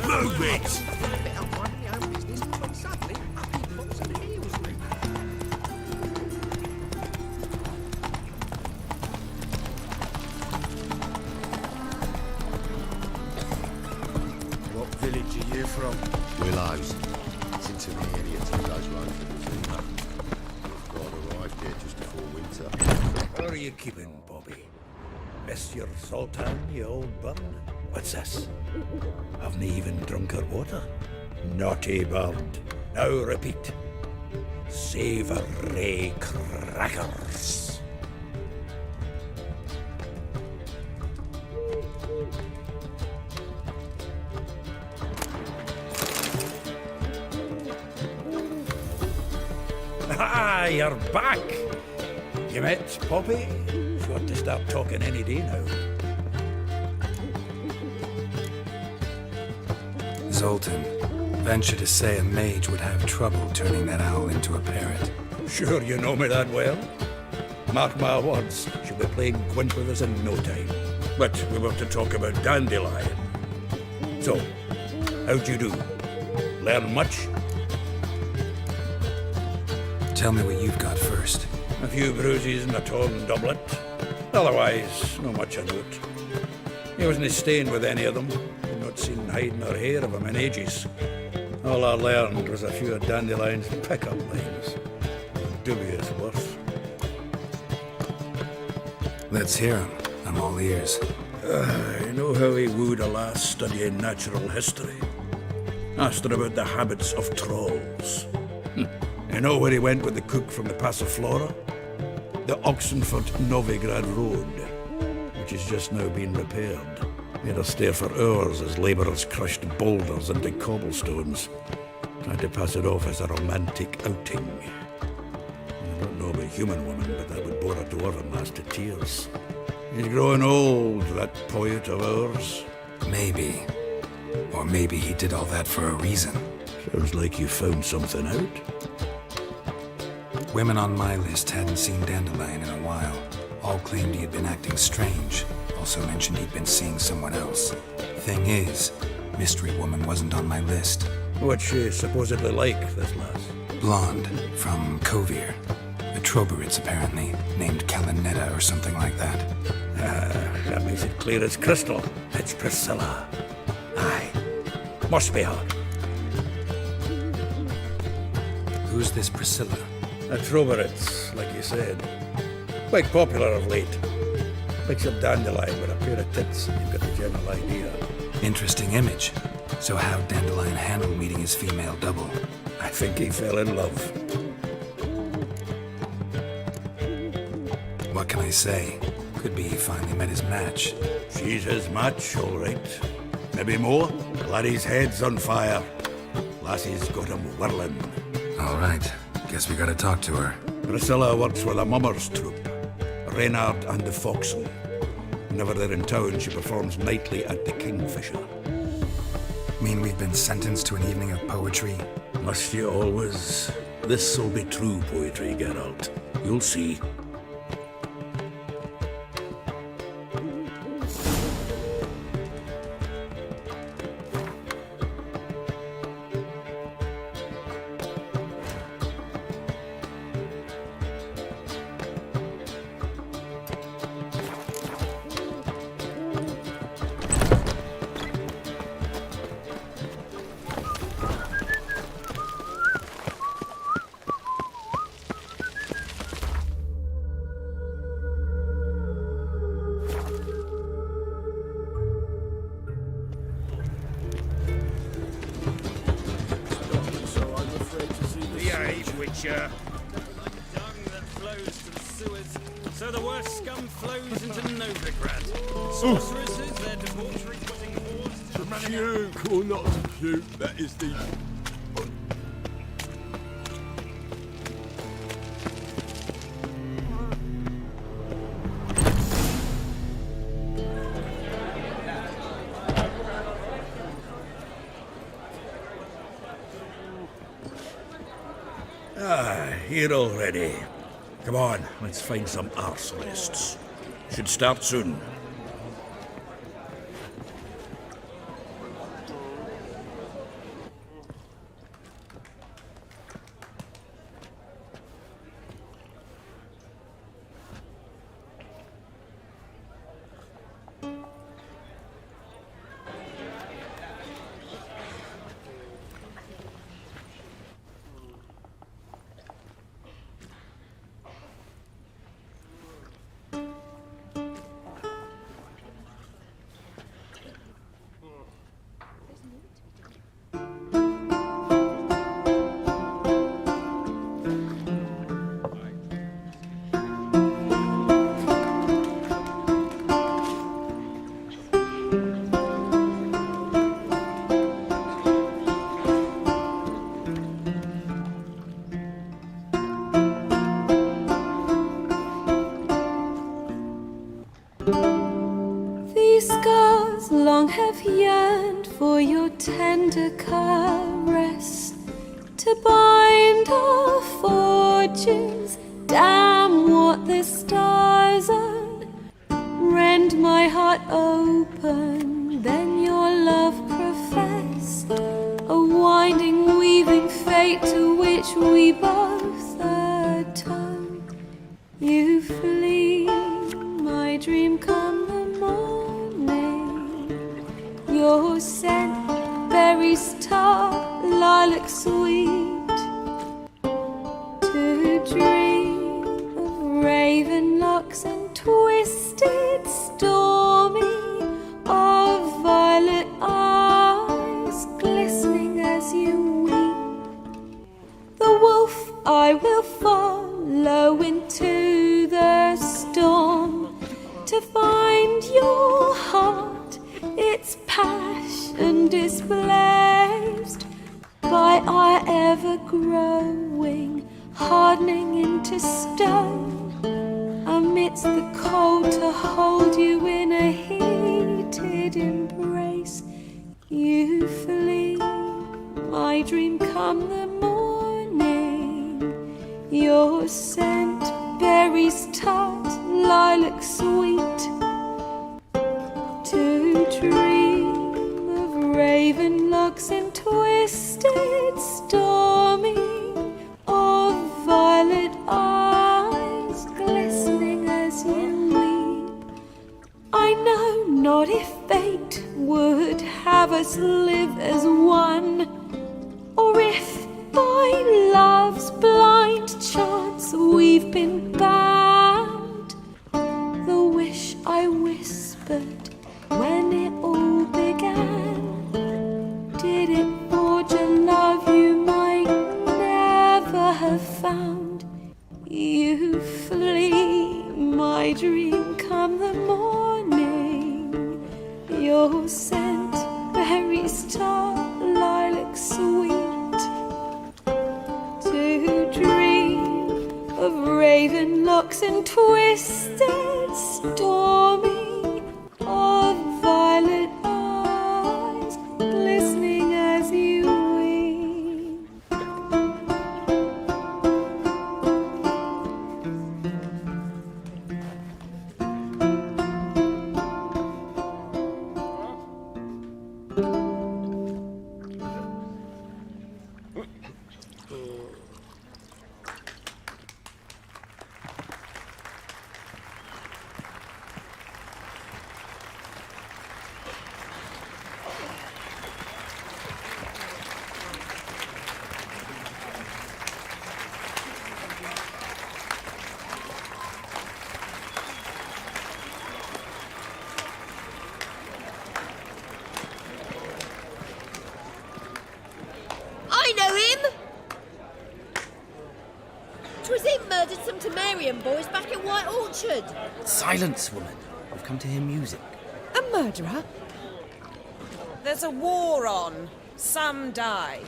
Move it! Willows. It's into the area to those road for the Zuma. God arrived here just before winter. What are you keeping, Bobby? Miss your Sultan, you old bird? What's this? Haven't even drunk her water? Naughty bird. Now repeat. Savoury crackers. Ah, you're back! You met Poppy? She ought to start talking any day now. Zoltan, venture to say a mage would have trouble turning that owl into a parrot. Sure you know me that well. Mark my words, she'll be playing Gwent with us in no time. But we want to talk about Dandelion. So, how'd you do? Learn much? Tell me what you've got first. A few bruises and a torn doublet. Otherwise, not much of note. He wasn't staying with any of them. I'd not seen hide nor hair of him in ages. All I learned was a few of Dandelion's pick-up lines. Dubious worth. Let's hear him. I'm all ears. You know how he wooed a lass studying natural history? Asked her about the habits of trolls. You know where he went with the cook from the Passiflora? The Oxenford Novigrad Road, which has just now been repaired. Made us stare for hours as labourers crushed boulders into cobblestones, trying to pass it off as a romantic outing. I don't know about human women, but that would bore a dwarven lass to tears. He's growing old, that poet of ours. Maybe. Or maybe he did all that for a reason. Sounds like you found something out. Women on my list hadn't seen Dandelion in a while. All claimed he had been acting strange. Also mentioned he'd been seeing someone else. Thing is, Mystery Woman wasn't on my list. What's she supposedly like, this lass? Blonde, from Kovir. A Troberits, apparently, named Kalinetta or something like that. That makes it clear as crystal. It's Priscilla. Aye. Must be her. Who's this Priscilla? A Troberits, like you said. Quite popular of late. Picks up Dandelion with a pair of tits. You've got the general idea. Interesting image. So how'd Dandelion handle meeting his female double? I think he fell in love. What can I say? Could be he finally met his match. She's his match, all right. Maybe more. Laddie's head's on fire. Lassie's got him whirling. All right. Guess we gotta talk to her. Priscilla works with a mummers troupe. Reynard and the Foxen. Whenever they're in town, she performs nightly at the Kingfisher. Mean we've been sentenced to an evening of poetry? Must you always? This'll be true poetry, Geralt. You'll see. Dung that flows to the sewers, so the worst scum flows into Novigrad. Sorceresses, their debauchery putting hoards to running Puke or not to puke, that is the... Here already. Come on, let's find some arsonists. Should start soon. These scars long have yearned for your tender caress, to bind our fortunes. Damn what the stars are. Rend my heart open, then your love professed, a winding, weaving fate to which we both atone. You flee, my dream come the morning. Your scent, berries tart, lilac sweet, to dream of raven locks and twisted stormy, of violet eyes glistening as you weep. The wolf I will follow into the storm, to find your heart, its passion displaced by our ever-growing, hardening into stone, amid it's the cold to hold you in a heated embrace. You flee, my dream come the morning. Your scent, berries tart, lilac sweet. To dream of raven locks and twisted stormy, of violet eyes glistening as you weep. I know not if fate would have us live as one, or if by love's blind chance we've been bound. The wish I whispered when it all began, did it forge a love you might never have found? You flee, my dream come the morning. Your scent, berries tart, lilac sweet. To dream of raven locks and twisted stormy, of violet eyes glistening as you weep. I know him! 'Twas him murdered some Temerian boys back at White Orchard. Silence, woman. I've come to hear music. A murderer? There's a war on. Some die.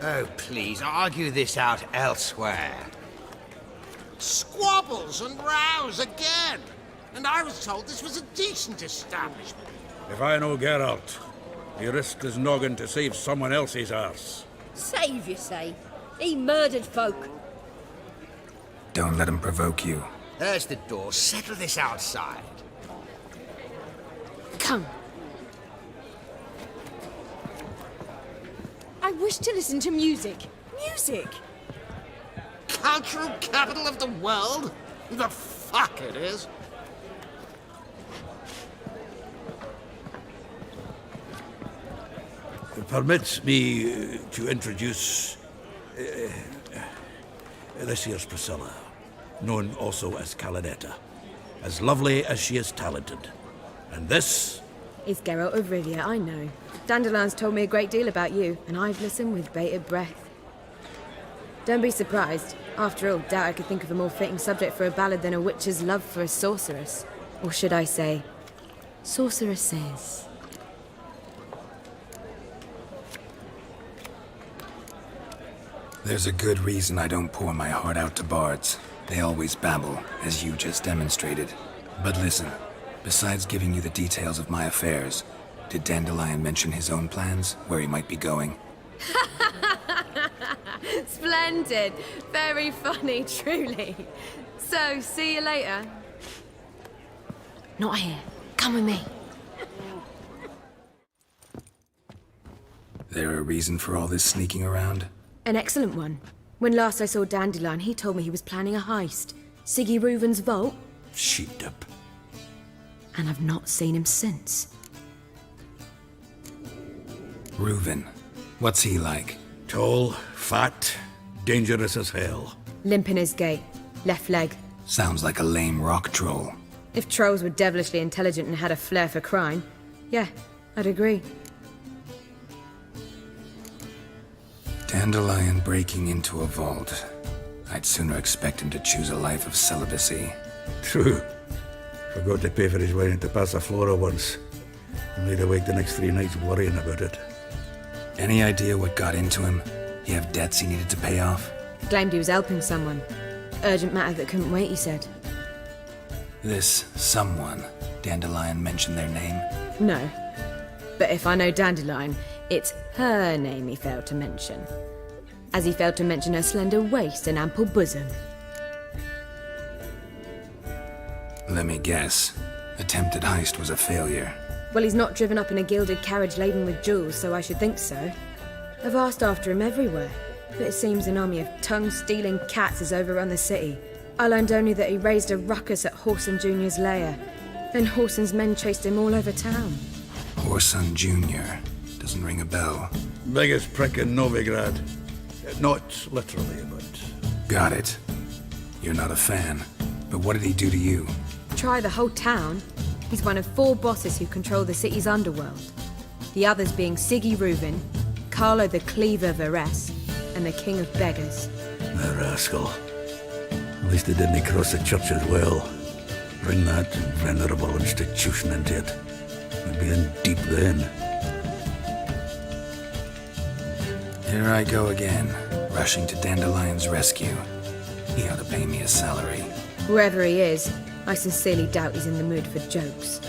Oh, please, argue this out elsewhere. Squabbles and rows again. And I was told this was a decent establishment. If I know Geralt, he risked his noggin to save someone else's arse. Save, you say? He murdered folk. Don't let him provoke you. There's the door. Settle this outside. Come. I wish to listen to music. Music! Cultural capital of the world? The fuck it is. Permit me to introduce this here's Priscilla, known also as Calinetta, as lovely as she is talented. And this is Geralt of Rivia, I know. Dandelion's told me a great deal about you, and I've listened with bated breath. Don't be surprised. After all, doubt I could think of a more fitting subject for a ballad than a witch's love for a sorceress. Or should I say, sorceresses. There's a good reason I don't pour my heart out to bards. They always babble, as you just demonstrated. But listen, besides giving you the details of my affairs, did Dandelion mention his own plans, where he might be going? Splendid. Very funny, truly. So, see you later. Not here. Come with me. There a reason for all this sneaking around? An excellent one. When last I saw Dandelion, he told me he was planning a heist. Siggy Reuven's vault. sheeped up. And I've not seen him since. Reuven. What's he like? Tall, fat, dangerous as hell. Limp in his gait. Left leg. Sounds like a lame rock troll. If trolls were devilishly intelligent and had a flair for crime, yeah, I'd agree. Dandelion breaking into a vault. I'd sooner expect him to choose a life of celibacy. True. Forgot to pay for his way into Passaflora once. And laid awake the next 3 nights worrying about it. Any idea what got into him? He have debts he needed to pay off? Claimed he was helping someone. Urgent matter that couldn't wait, he said. This someone, Dandelion mentioned their name? No. But if I know Dandelion, it's her name he failed to mention. As he failed to mention her slender waist and ample bosom. Let me guess. Attempted heist was a failure. Well, he's not driven up in a gilded carriage laden with jewels, so I should think so. I've asked after him everywhere, but it seems an army of tongue-stealing cats has overrun the city. I learned only that he raised a ruckus at Whoreson Jr.'s lair. Then Whoreson's men chased him all over town. Whoreson Jr. Doesn't ring a bell. Biggest prick in Novigrad. Not literally, but... Got it. You're not a fan. But what did he do to you? Try the whole town. He's one of 4 bosses who control the city's underworld. The others being Siggy Reuben, Carlo the Cleaver Varese, and the King of Beggars. The rascal. At least they didn't cross the church as well. Bring that venerable institution into it. We'd be in deep then. Here I go again, rushing to Dandelion's rescue. He ought to pay me a salary. Wherever he is, I sincerely doubt he's in the mood for jokes.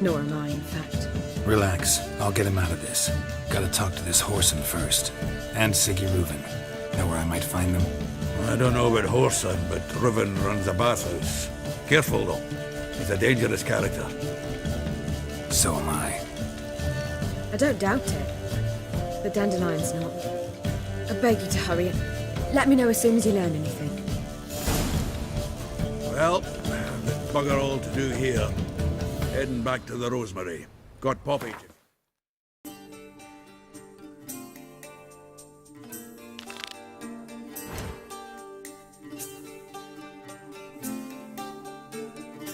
Nor am I, in fact. Relax, I'll get him out of this. Gotta talk to this Whoreson first. And Siggy Reuben. Know where I might find them? I don't know about Whoreson, but Reuben runs a bathhouse. Careful, though. He's a dangerous character. So am I. I don't doubt it. But Dandelion's not. I beg you to hurry. Let me know as soon as you learn anything. Well, there's bugger all to do here. Heading back to the Rosemary. Got Poppy.